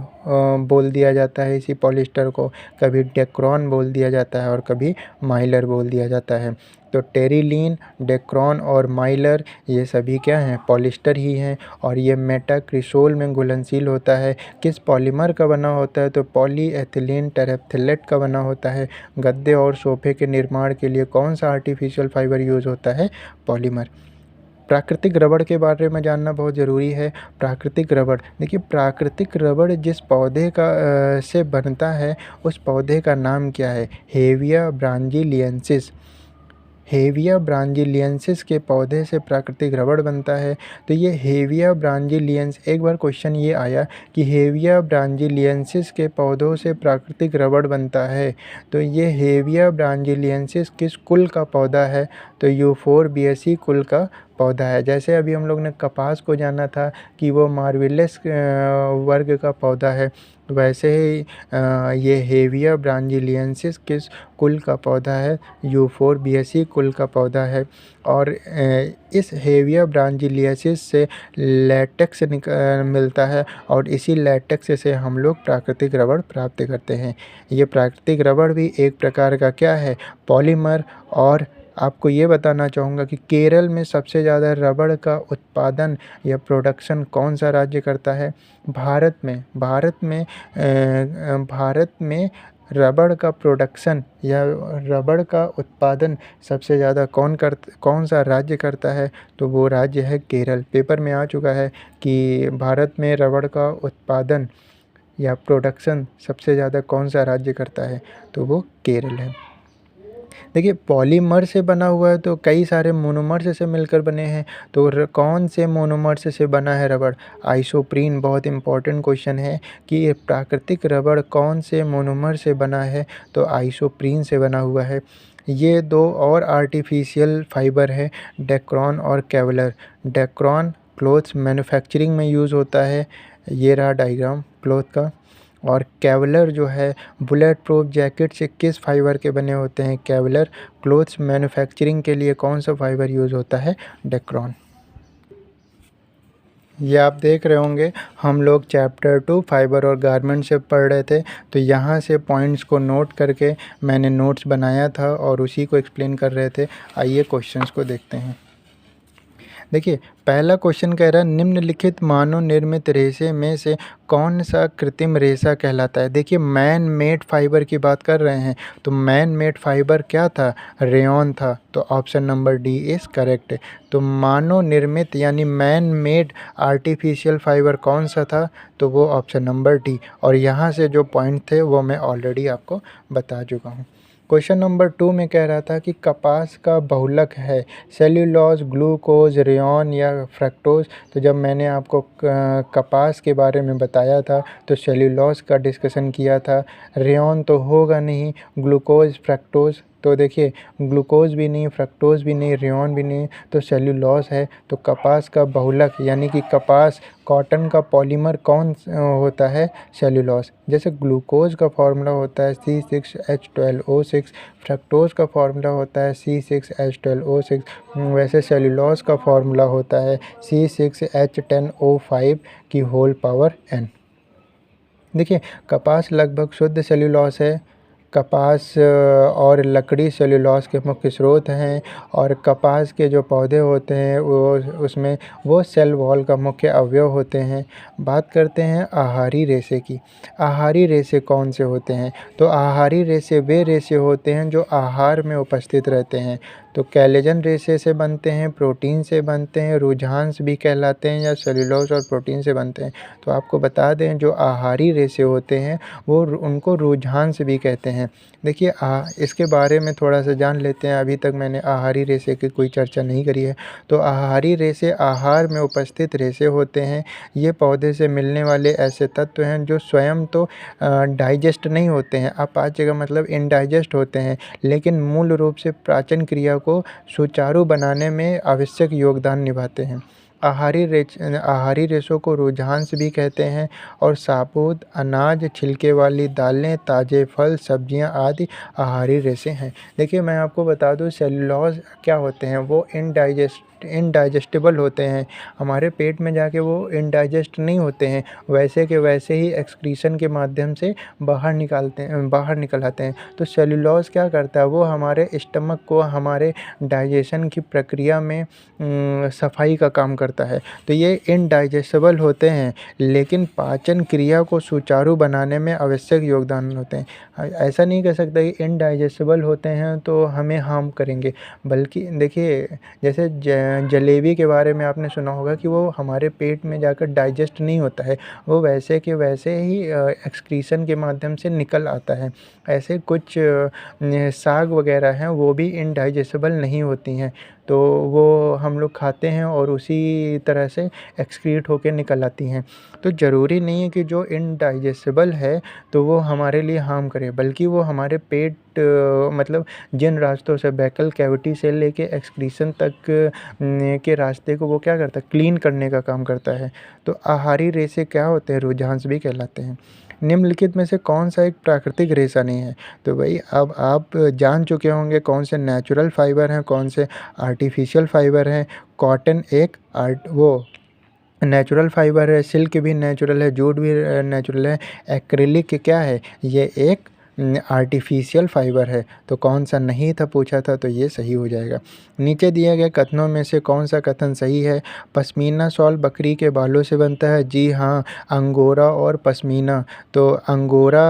बोल दिया जाता है इसी पॉलिस्टर को, कभी डेक्रॉन बोल दिया जाता है और कभी माइलर बोल दिया जाता है। तो टेरिलीन, डेक्रॉन और माइलर ये सभी क्या हैं? पॉलिस्टर ही हैं। और ये मेटाक्रिसोल में घुलनशील होता है। किस पॉलीमर का बना होता है? तो पॉलीएथिलीन टेरेप्थेलेट का बना होता है। गद्दे और सोफे के निर्माण के लिए कौन सा आर्टिफिशियल फाइबर यूज़ होता है? पॉलीमर। प्राकृतिक रबड़ के बारे में जानना बहुत ज़रूरी है। प्राकृतिक रबड़, देखिए प्राकृतिक रबड़ जिस पौधे का से बनता है उस पौधे का नाम क्या है? हेविया ब्रांजीलियंसिस। हेविया ब्रांजीलियंसिस के पौधे से प्राकृतिक रबड़ बनता है। तो ये हेविया ब्रांजीलियंस, एक बार क्वेश्चन ये आया कि हेविया ब्रांजीलियंसिस के पौधों से प्राकृतिक रबड़ बनता है, तो ये हेविया ब्रांजीलियंसिस किस कुल का पौधा है? तो यूफोरबिएसी कुल का पौधा है। जैसे अभी हम लोग ने कपास को जाना था कि वो मार्विलेस वर्ग का पौधा है, वैसे ही ये हेविया ब्रांजीलियंसिस किस कुल का पौधा है? यूफोरबिएसी कुल का पौधा है। और इस हेविया ब्रांजीलियंसिस से लैटेक्स मिलता है और इसी लैटेक्स से हम लोग प्राकृतिक रबड़ प्राप्त करते हैं। ये प्राकृतिक रबड़ भी एक प्रकार का क्या है? पॉलीमर। और आपको ये बताना चाहूँगा कि केरल में सबसे ज़्यादा रबड़ का उत्पादन या प्रोडक्शन कौन सा राज्य करता है? भारत में रबड़ का प्रोडक्शन या रबड़ का उत्पादन सबसे ज़्यादा कौन सा राज्य करता है? तो वो राज्य है केरल। पेपर में आ चुका है कि भारत में रबड़ का उत्पादन या प्रोडक्शन सबसे ज़्यादा कौन सा राज्य करता है? तो वो केरल है। देखिए पॉलीमर से बना हुआ है तो कई सारे मोनोमर्स से मिलकर बने हैं। तो कौन से मोनोमर्स से बना है रबड़? आइसोप्रीन। बहुत इंपॉर्टेंट क्वेश्चन है कि ये प्राकृतिक रबड़ कौन से मोनोमर से बना है? तो आइसोप्रीन से बना हुआ है। ये दो और आर्टिफिशियल फाइबर है, डेक्रॉन और केवलर। डेक्रॉन क्लोथ्स मैन्युफैक्चरिंग में यूज़ होता है, ये रहा डायग्राम क्लोथ का। और केवलर जो है बुलेट प्रूफ जैकेट से किस फाइबर के बने होते हैं? केवलर। क्लोथ्स मैन्युफैक्चरिंग के लिए कौन सा फाइबर यूज़ होता है? डेक्रॉन। ये आप देख रहे होंगे हम लोग चैप्टर 2 फाइबर और गारमेंट से पढ़ रहे थे, तो यहाँ से पॉइंट्स को नोट करके मैंने नोट्स बनाया था और उसी को एक्सप्लेन कर रहे थे। आइए क्वेश्चंस को देखते हैं। देखिए पहला क्वेश्चन कह रहा है निम्नलिखित मानव निर्मित रेशे में से कौन सा कृत्रिम रेशा कहलाता है। देखिए मैन मेड फाइबर की बात कर रहे हैं, तो मैन मेड फाइबर क्या था, रेयॉन था, तो option number D is correct. तो मानव निर्मित यानी मैन मेड आर्टिफिशियल फाइबर कौन सा था, तो वो ऑप्शन नंबर डी। और यहाँ से जो पॉइंट थे वो मैं ऑलरेडी आपको बता चुका हूँ। क्वेश्चन नंबर 2 में कह रहा था कि कपास का बहुलक है सेल्यूलोज, ग्लूकोज, रेयॉन या फ्रक्टोज। तो जब मैंने आपको कपास के बारे में बताया था तो सेल्यूलोज का डिस्कशन किया था, रेयॉन तो होगा नहीं, ग्लूकोज, फ्रक्टोज, तो देखिए ग्लूकोज भी नहीं, फ्रक्टोज भी नहीं, रेयॉन भी नहीं, तो सेल्यूलोज है। तो कपास का बहुलक यानी कि कपास कॉटन का पॉलीमर कौन होता है, सेल्यूलोज। जैसे ग्लूकोज का फॉर्मूला होता है C6H12O6, फ्रक्टोज का फॉर्मूला होता है C6H12O6, वैसे सेल्यूलोज का फॉर्मूला होता है C6H10O5 की होल पावर n। देखिए कपास लगभग शुद्ध सेल्यूलोज है। कपास और लकड़ी सेल्यूलोज के मुख्य स्रोत हैं और कपास के जो पौधे होते हैं वो उसमें वो सेल वॉल का मुख्य अवयव होते हैं। बात करते हैं आहारी रेशे की। आहारी रेशे कौन से होते हैं, तो आहारी रेशे वे रेशे होते हैं जो आहार में उपस्थित रहते हैं। तो कैलेजन रेशे से बनते हैं, प्रोटीन से बनते हैं, रुझांश भी कहलाते हैं या सेल्यूलोज और प्रोटीन से बनते हैं। तो आपको बता दें जो आहारी रेशे होते हैं वो उनको रुझांश भी कहते हैं। देखिए इसके बारे में थोड़ा सा जान लेते हैं। अभी तक मैंने आहारी रेशे की कोई चर्चा नहीं करी है। तो आहारी रेशे आहार में उपस्थित रेशे होते हैं। ये पौधे से मिलने वाले ऐसे तत्व हैं जो स्वयं तो डाइजेस्ट नहीं होते हैं, अपाच्य का मतलब इनडाइजेस्ट होते हैं, लेकिन मूल रूप से पाचन क्रिया को सुचारू बनाने में आवश्यक योगदान निभाते हैं। आहारी रेशों को रुझांश भी कहते हैं और साबुत अनाज, छिलके वाली दालें, ताज़े फल, सब्जियां आदि आहारी रेशे हैं। देखिए मैं आपको बता दूं सेल्यूलोज क्या होते हैं, वो इनडाइजेस्टेबल होते हैं। हमारे पेट में जाके वो इनडाइजेस्ट नहीं होते हैं, वैसे के वैसे ही एक्सक्रीशन के माध्यम से बाहर निकल आते हैं। तो सेल्यूलोज क्या करता है, वो हमारे स्टमक को हमारे डाइजेशन की प्रक्रिया में सफाई का काम करता है। तो ये इनडाइजेस्टेबल होते हैं लेकिन पाचन क्रिया को सुचारू बनाने में आवश्यक योगदान होते हैं। ऐसा नहीं कह सकता कि इनडाइजेस्टेबल होते हैं तो हमें हार्म करेंगे, बल्कि देखिए जैसे जलेबी के बारे में आपने सुना होगा कि वो हमारे पेट में जाकर डाइजेस्ट नहीं होता है, वो वैसे के वैसे ही एक्सक्रीशन के माध्यम से निकल आता है। ऐसे कुछ साग वगैरह हैं वो भी इनडाइजेस्टेबल नहीं होती हैं, तो वो हम लोग खाते हैं और उसी तरह से एक्सक्रीट होकर निकल आती हैं। तो ज़रूरी नहीं है कि जो इनडाइजेस्टेबल है तो वो हमारे लिए हार्म करे, बल्कि वो हमारे पेट मतलब जिन रास्तों से बैकल कैविटी से लेके एक्सक्रीशन तक के रास्ते को वो क्या करता है, क्लीन करने का काम करता है। तो आहारी रेशे क्या होते हैं, रुझांश भी कहलाते हैं। निम्नलिखित में से कौन सा एक प्राकृतिक रेशा नहीं है, तो भाई अब आप जान चुके होंगे कौन से नेचुरल फाइबर हैं, कौन से आर्टिफिशियल फाइबर हैं। कॉटन एक नेचुरल फाइबर है, सिल्क भी नेचुरल है, जूट भी नेचुरल है। एक्रिलिक क्या है, ये एक आर्टिफिशियल फाइबर है। तो कौन सा नहीं था पूछा था, तो ये सही हो जाएगा। नीचे दिए गए कथनों में से कौन सा कथन सही है। पश्मीना शॉल बकरी के बालों से बनता है, जी हाँ, अंगोरा और पश्मीना। तो अंगोरा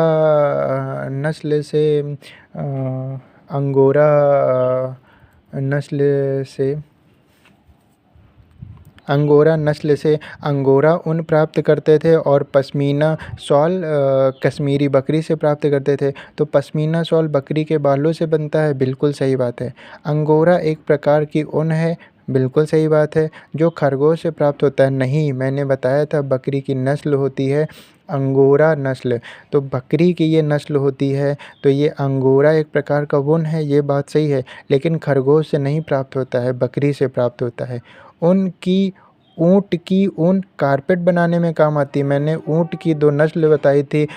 नस्ल से अंगोरा नस्ल से अंगोरा नस्ल से अंगोरा ऊन प्राप्त करते थे और पश्मीना शॉल कश्मीरी बकरी से प्राप्त करते थे। तो पश्मीना शॉल बकरी के बालों से बनता है, बिल्कुल सही बात है। अंगोरा एक प्रकार की ऊन है, बिल्कुल सही बात है। जो खरगोश से प्राप्त होता है, नहीं, मैंने बताया था बकरी की नस्ल होती है अंगोरा नस्ल, तो बकरी की ये नस्ल होती है। तो ये अंगोरा एक प्रकार का ऊन है, ये बात सही है, लेकिन खरगोश से नहीं प्राप्त होता है, बकरी से प्राप्त होता है। ऊँट की ऊन कारपेट बनाने में काम आती है। मैंने ऊँट की 2 नस्ल बताई थी,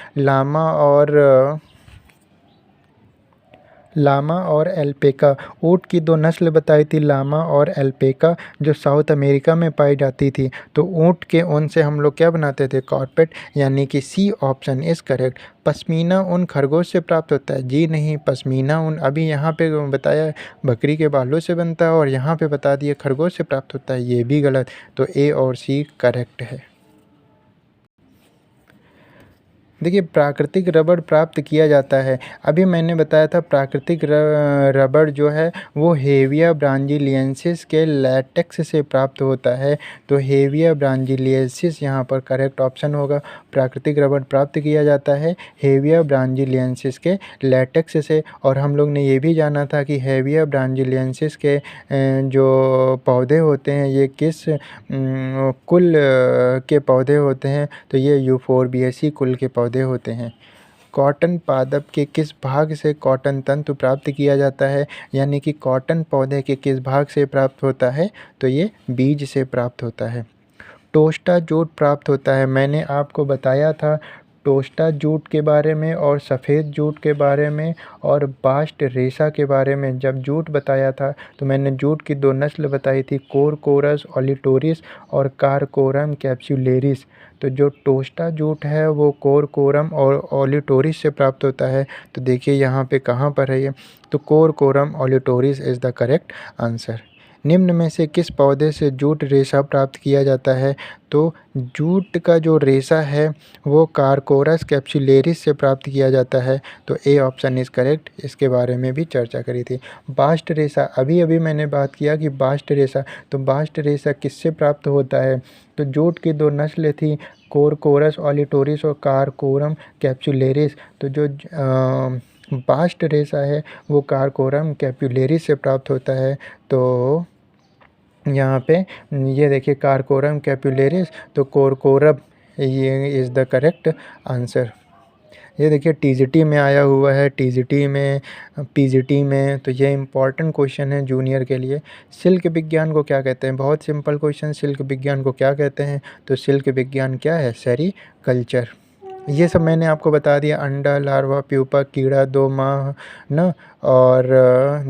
लामा और एल्पेका, ऊँट की दो नस्ल बताई थी, लामा और एल्पेका, जो साउथ अमेरिका में पाई जाती थी। तो ऊँट के ऊन से हम लोग क्या बनाते थे? कारपेट, यानी कि C option is correct. Pashmina ऊन खरगोश से प्राप्त होता है? जी नहीं, पश्मीना ऊन अभी यहाँ पे बताया बकरी के बालों से बनता है और यहाँ पे बता दिए खरगोश से प्राप्त होता है, ये भी गलत। तो ए और सी करेक्ट है। देखिए, प्राकृतिक रबड़ प्राप्त किया जाता है, अभी मैंने बताया था प्राकृतिक रबड़ जो है वो हेविया ब्राज़िलिएन्सिस के लैटेक्स से प्राप्त होता है। तो हेविया ब्राज़िलिएन्सिस यहाँ पर करेक्ट ऑप्शन होगा। प्राकृतिक रबड़ प्राप्त किया जाता है हेविया ब्राज़िलिएन्सिस के लैटेक्स से। और हम लोग ने ये भी जाना था कि हेविया ब्राज़िलिएन्सिस के जो पौधे होते हैं ये किस कुल के पौधे होते हैं? तो ये यूफोरबिएसी कुल के पौधे होते हैं। कॉटन पादप के किस भाग से कॉटन तंतु प्राप्त किया जाता है? यानी कि कॉटन पौधे के किस भाग से प्राप्त होता है? तो ये बीज से प्राप्त होता है। टोस्टा जूट प्राप्त होता है, मैंने आपको बताया था टोस्टा जूट के बारे में और सफ़ेद जूट के बारे में और बास्ट रेशा के बारे में। जब जूट बताया था तो मैंने जूट की दो नस्ल बताई थी, कोरकोरस ओलिटोरिस और कारकोरम कैप्सुलेरिस। तो जो टोस्टा जूट है वो कोरकोरम और ओलिटोरिस से प्राप्त होता है। तो देखिए यहाँ पे कहाँ पर है ये? तो कोरकोरम ओलिटोरिस इज़ द करेक्ट आंसर। निम्न में से किस पौधे से जूट रेशा प्राप्त किया जाता है? तो जूट का जो रेशा है वो कारकोरस कैप्सुलेरिस से प्राप्त किया जाता है। तो ए ऑप्शन इज़ करेक्ट। इसके बारे में भी चर्चा करी थी। बास्ट रेशा, अभी अभी मैंने बात किया कि बास्ट रेशा, तो बास्ट रेशा किससे प्राप्त होता है? तो जूट की दो नस्लें थी, कोरकोरस ओलिटोरिस और कारकोरम कैप्सुलेरिस। तो जो बास्ट रेशा है वो कारकोरम कैप्सुलेरिस से प्राप्त होता है। तो यहाँ पे ये देखिए कारकोरम कैप्सुलेरिस, तो कोरकोरम ये इज़ द करेक्ट आंसर। ये देखिए टीजीटी में आया हुआ है, टीजीटी में, पीजीटी में, तो ये इम्पॉर्टेंट क्वेश्चन है जूनियर के लिए। सिल्क विज्ञान को क्या कहते हैं? बहुत सिंपल क्वेश्चन, सिल्क विज्ञान को क्या कहते हैं? तो सिल्क विज्ञान क्या है? सेरीकल्चर। ये सब मैंने आपको बता दिया, अंडा, लार्वा, प्यूपा, कीड़ा, 2 माह ना, और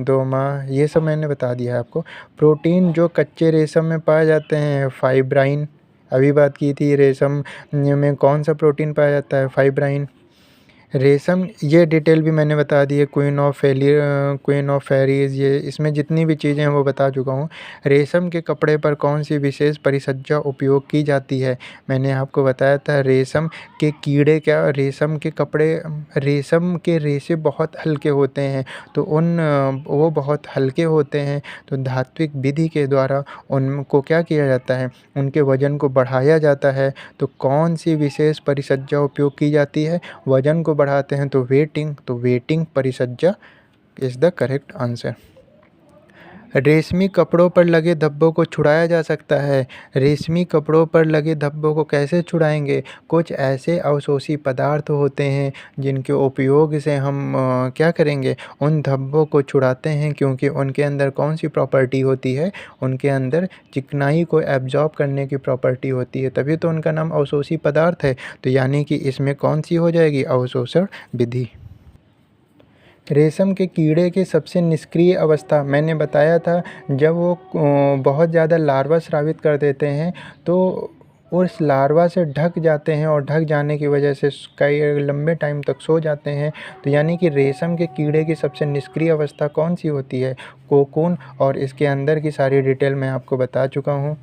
2 माह, ये सब मैंने बता दिया है आपको। प्रोटीन जो कच्चे रेशम में पाए जाते हैं, फाइब्राइन, अभी बात की थी रेशम में कौन सा प्रोटीन पाया जाता है? फाइब्राइन। रेशम, ये डिटेल भी मैंने बता दी है, क्वीन ऑफ फेरीज़, ये इसमें जितनी भी चीज़ें हैं वो बता चुका हूँ। रेशम के कपड़े पर कौन सी विशेष परिसज्जा उपयोग की जाती है? मैंने आपको बताया था रेशम के कीड़े क्या, रेशम के कपड़े, रेशम के रेशे बहुत हल्के होते हैं, तो वो बहुत हल्के होते हैं, तो धात्विक विधि के द्वारा उनको क्या किया जाता है? उनके वज़न को बढ़ाया जाता है। तो कौन सी विशेष परिसज्जा उपयोग की जाती है वज़न को बढ़ाते हैं? तो वेटिंग, तो वेटिंग परिसज्जा इज़ द करेक्ट आंसर। रेशमी कपड़ों पर लगे धब्बों को छुड़ाया जा सकता है। रेशमी कपड़ों पर लगे धब्बों को कैसे छुड़ाएंगे? कुछ ऐसे अवशोषी पदार्थ होते हैं जिनके उपयोग से हम क्या करेंगे? उन धब्बों को छुड़ाते हैं, क्योंकि उनके अंदर कौन सी प्रॉपर्टी होती है? उनके अंदर चिकनाई को एब्जॉर्ब करने की प्रॉपर्टी होती है, तभी तो उनका नाम अवशोषी पदार्थ है। तो यानी कि इसमें कौन सी हो जाएगी? अवशोषण विधि। रेशम के कीड़े की सबसे निष्क्रिय अवस्था, मैंने बताया था जब वो बहुत ज़्यादा लार्वा स्रावित कर देते हैं तो उस लार्वा से ढक जाते हैं और ढक जाने की वजह से कई लंबे टाइम तक सो जाते हैं। तो यानी कि रेशम के कीड़े की सबसे निष्क्रिय अवस्था कौन सी होती है? कोकून। और इसके अंदर की सारी डिटेल मैं आपको बता चुका हूँ।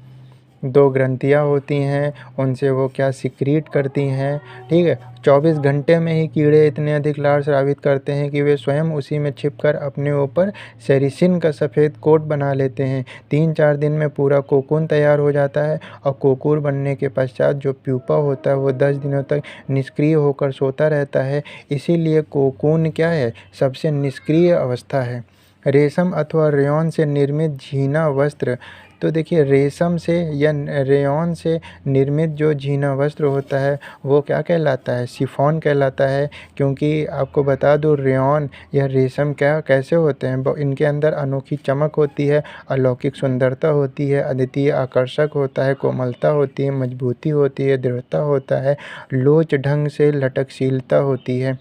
2 ग्रंथियाँ होती हैं, उनसे वो क्या सिक्रीट करती हैं, ठीक है। 24 घंटे में ही कीड़े इतने अधिक लार स्रावित करते हैं कि वे स्वयं उसी में छिपकर अपने ऊपर सेरिसिन का सफ़ेद कोट बना लेते हैं। 3-4 दिन में पूरा कोकून तैयार हो जाता है और कोकून बनने के पश्चात जो प्यूपा होता है वो 10 दिनों तक निष्क्रिय होकर सोता रहता है। इसीलिए कोकून क्या है? सबसे निष्क्रिय अवस्था है। रेशम अथवा रेयॉन से निर्मित झीना वस्त्र, तो देखिए रेशम से या रेयॉन से निर्मित जो झीना वस्त्र होता है वो क्या कहलाता है? शिफॉन कहलाता है। क्योंकि आपको बता दूँ रेयॉन या रेशम क्या कैसे होते हैं? इनके अंदर अनोखी चमक होती है, अलौकिक सुंदरता होती है, अद्वितीय आकर्षक होता है, कोमलता होती है, मजबूती होती है, दृढ़ता होता है, लोच ढंग से लटकशीलता होती है।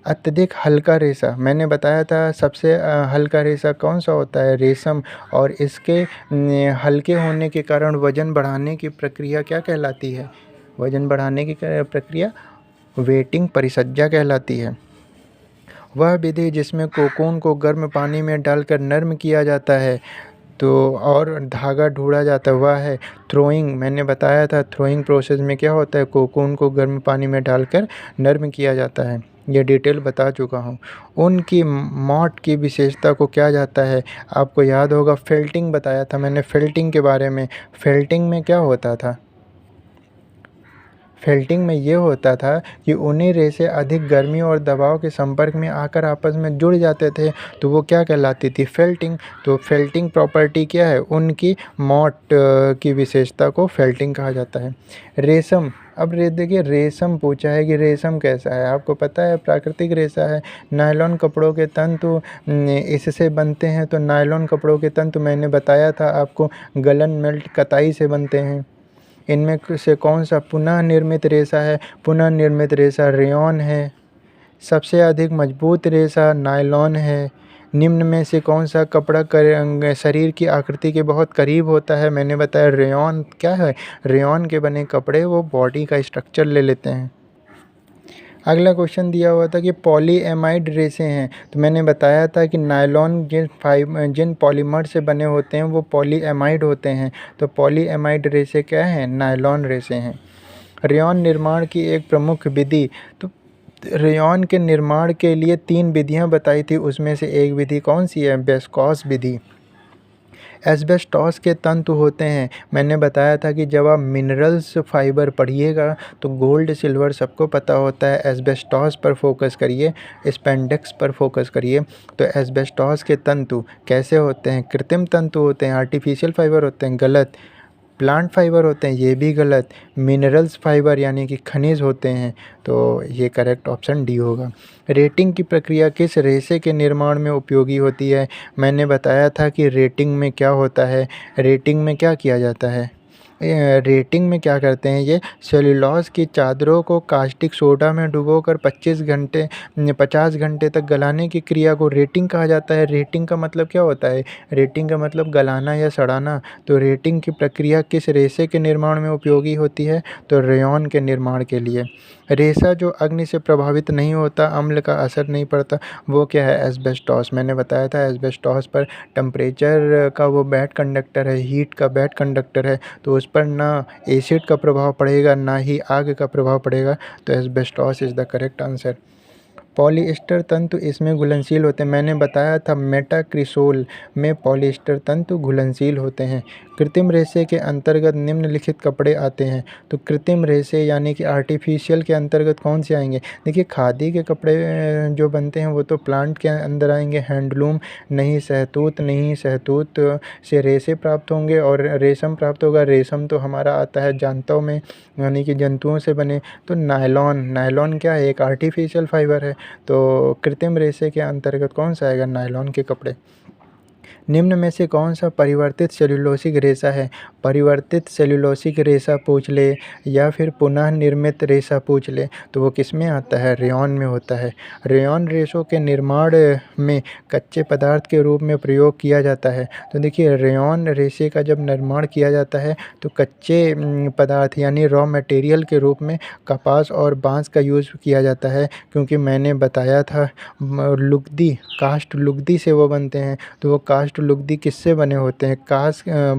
अत्यधिक हल्का रेशा, मैंने बताया था सबसे हल्का रेशा कौन सा होता है, रेशम। और इसके हल्के होने के कारण वज़न बढ़ाने की प्रक्रिया क्या कहलाती है, वज़न बढ़ाने की प्रक्रिया वेटिंग परिसज्जा कहलाती है। वह विधि जिसमें कोकून को गर्म पानी में डालकर नर्म किया जाता है तो और धागा ढूंढा जाता है वह है थ्रोइंग। मैंने बताया था थ्रोइंग प्रोसेस में क्या होता है, कोकून को गर्म पानी में डालकर नर्म किया जाता है, ये डिटेल बता चुका हूँ। उनकी मॉट की विशेषता को क्या जाता है, आपको याद होगा फेल्टिंग बताया था मैंने फेल्टिंग के बारे में। फेल्टिंग में क्या होता था, फेल्टिंग में ये होता था कि उन्हीं रेशे अधिक गर्मी और दबाव के संपर्क में आकर आपस में जुड़ जाते थे तो वो क्या कहलाती थी, फेल्टिंग। तो फेल्टिंग प्रॉपर्टी क्या है, उनकी मॉट की विशेषता को फेल्टिंग कहा जाता है। रेशम, अब देखिए रेशम पूछा है कि रेशम कैसा है, आपको पता है प्राकृतिक रेशा है। नायलॉन कपड़ों के तंतु इससे बनते हैं, तो नायलॉन कपड़ों के तंतु मैंने बताया था आपको गलन मेल्ट कताई से बनते हैं। इनमें से कौन सा पुनः निर्मित रेशा है, पुनः निर्मित रेशा रेयॉन है। सबसे अधिक मजबूत रेशा नायलॉन है। निम्न में से कौन सा कपड़ा शरीर की आकृति के बहुत करीब होता है, मैंने बताया रेयॉन। क्या है, रेयॉन के बने कपड़े वो बॉडी का स्ट्रक्चर ले लेते हैं। अगला क्वेश्चन दिया हुआ था कि पॉलीएमाइड रेशे हैं, तो मैंने बताया था कि नायलॉन जिन पॉलीमर से बने होते हैं वो पॉलीएमाइड होते हैं। तो पॉलीएमाइड रेशे क्या हैं, नायलॉन रेशे हैं। रेयॉन निर्माण की एक प्रमुख विधि, तो रेयॉन के निर्माण के लिए 3 विधियां बताई थी, उसमें से एक विधि कौन सी है, बेस्कॉस विधि। एस्बेस्टॉस के तंतु होते हैं, मैंने बताया था कि जब आप मिनरल्स फाइबर पढ़िएगा तो गोल्ड सिल्वर सबको पता होता है, एस्बेस्टॉस पर फोकस करिए, स्पेंडेक्स पर फोकस करिए। तो एस्बेस्टॉस के तंतु कैसे होते हैं, कृत्रिम तंतु होते हैं, आर्टिफिशियल फाइबर होते हैं, गलत। प्लांट फाइबर होते हैं, ये भी गलत। मिनरल्स फाइबर यानी कि खनिज होते हैं, तो ये करेक्ट ऑप्शन डी होगा। रेटिंग की प्रक्रिया किस रेशे के निर्माण में उपयोगी होती है, मैंने बताया था कि रेटिंग में क्या होता है, रेटिंग में क्या किया जाता है, रेटिंग में क्या करते हैं, ये सेलुलोज की चादरों को कास्टिक सोडा में डुबोकर 50 घंटे तक गलाने की क्रिया को रेटिंग कहा जाता है। रेटिंग का मतलब क्या होता है, रेटिंग का मतलब गलाना या सड़ाना। तो रेटिंग की प्रक्रिया किस रेशे के निर्माण में उपयोगी होती है, तो रेयॉन के निर्माण के लिए। रेशा जो अग्नि से प्रभावित नहीं होता, अम्ल का असर नहीं पड़ता, वो क्या है, एस्बेस्टॉस। मैंने बताया था एस्बेस्टॉस पर टेम्परेचर का वो बैड कंडक्टर है, हीट का बैड कंडक्टर है, तो उस पर ना एसिड का प्रभाव पड़ेगा ना ही आग का प्रभाव पड़ेगा। तो asbestos is the correct answer. Polyester तंतु इसमें घुलनशील होते हैं, मैंने बताया था मेटाक्रिसोल में पॉलीएस्टर तंतु घुलनशील होते हैं। कृत्रिम रेशे के अंतर्गत निम्नलिखित कपड़े आते हैं, तो कृत्रिम रेशे यानी कि आर्टिफिशियल के अंतर्गत कौन से आएंगे, देखिए खादी के कपड़े जो बनते हैं वो तो प्लांट के अंदर आएंगे, हैंडलूम नहीं, सहतूत नहीं, सहतूत से रेशे प्राप्त होंगे और रेशम प्राप्त होगा। रेशम तो हमारा आता है जानताओं में यानी कि जंतुओं से बने। तो नायलॉन, नायलॉन क्या है, एक आर्टिफिशियल फाइबर है, तो कृत्रिम रेशे के अंतर्गत कौन सा आएगा, नायलॉन के कपड़े। निम्न में से कौन सा परिवर्तित सेलुलोसिक रेशा है, परिवर्तित सेलुलोसिक रेशा पूछ ले या फिर पुनः निर्मित रेशा पूछ ले तो वो किस में आता है, रेयॉन में होता है। रेयॉन रेशों के निर्माण में कच्चे पदार्थ के रूप में प्रयोग किया जाता है। तो देखिए रेयॉन रेशे का जब निर्माण किया जाता है तो कच्चे पदार्थ यानी रॉ मटेरियल के रूप में कपास और बांस का यूज़ किया जाता है, क्योंकि मैंने बताया था लुगदी, कास्ट लुगदी से वो बनते हैं। तो वो कास्ट लुगदी किससे बने होते हैं,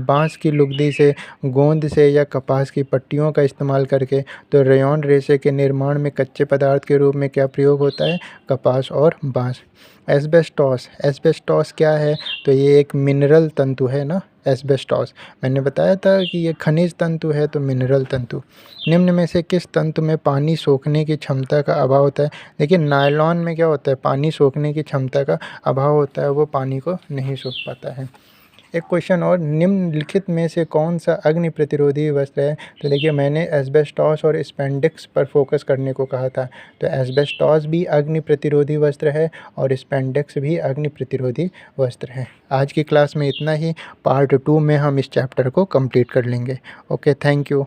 बांस की लुगदी से, गोंद से या कपास की पट्टियों का इस्तेमाल करके। तो रेयॉन रेशे के निर्माण में कच्चे पदार्थ के रूप में क्या प्रयोग होता है, कपास और बांस। एस्बेस्टॉस, एस्बेस्टॉस क्या है, तो ये एक मिनरल तंतु है ना एस्बेस्टॉस। मैंने बताया था कि ये खनिज तंतु है, तो मिनरल तंतु। निम्न में से किस तंतु में पानी सोखने की क्षमता का अभाव होता है, देखिए नायलॉन में क्या होता है, पानी सोखने की क्षमता का अभाव होता है, वो पानी को नहीं सोख पाता है। एक क्वेश्चन और, निम्नलिखित में से कौन सा अग्नि प्रतिरोधी वस्त्र है, तो देखिए मैंने एस्बेस्टॉस और स्पेंडिक्स पर फोकस करने को कहा था। तो एस्बेस्टॉस भी अग्नि प्रतिरोधी वस्त्र है और स्पेंडिक्स भी अग्नि प्रतिरोधी वस्त्र है। आज की क्लास में इतना ही, पार्ट 2 में हम इस चैप्टर को कंप्लीट कर लेंगे। Okay, thank you.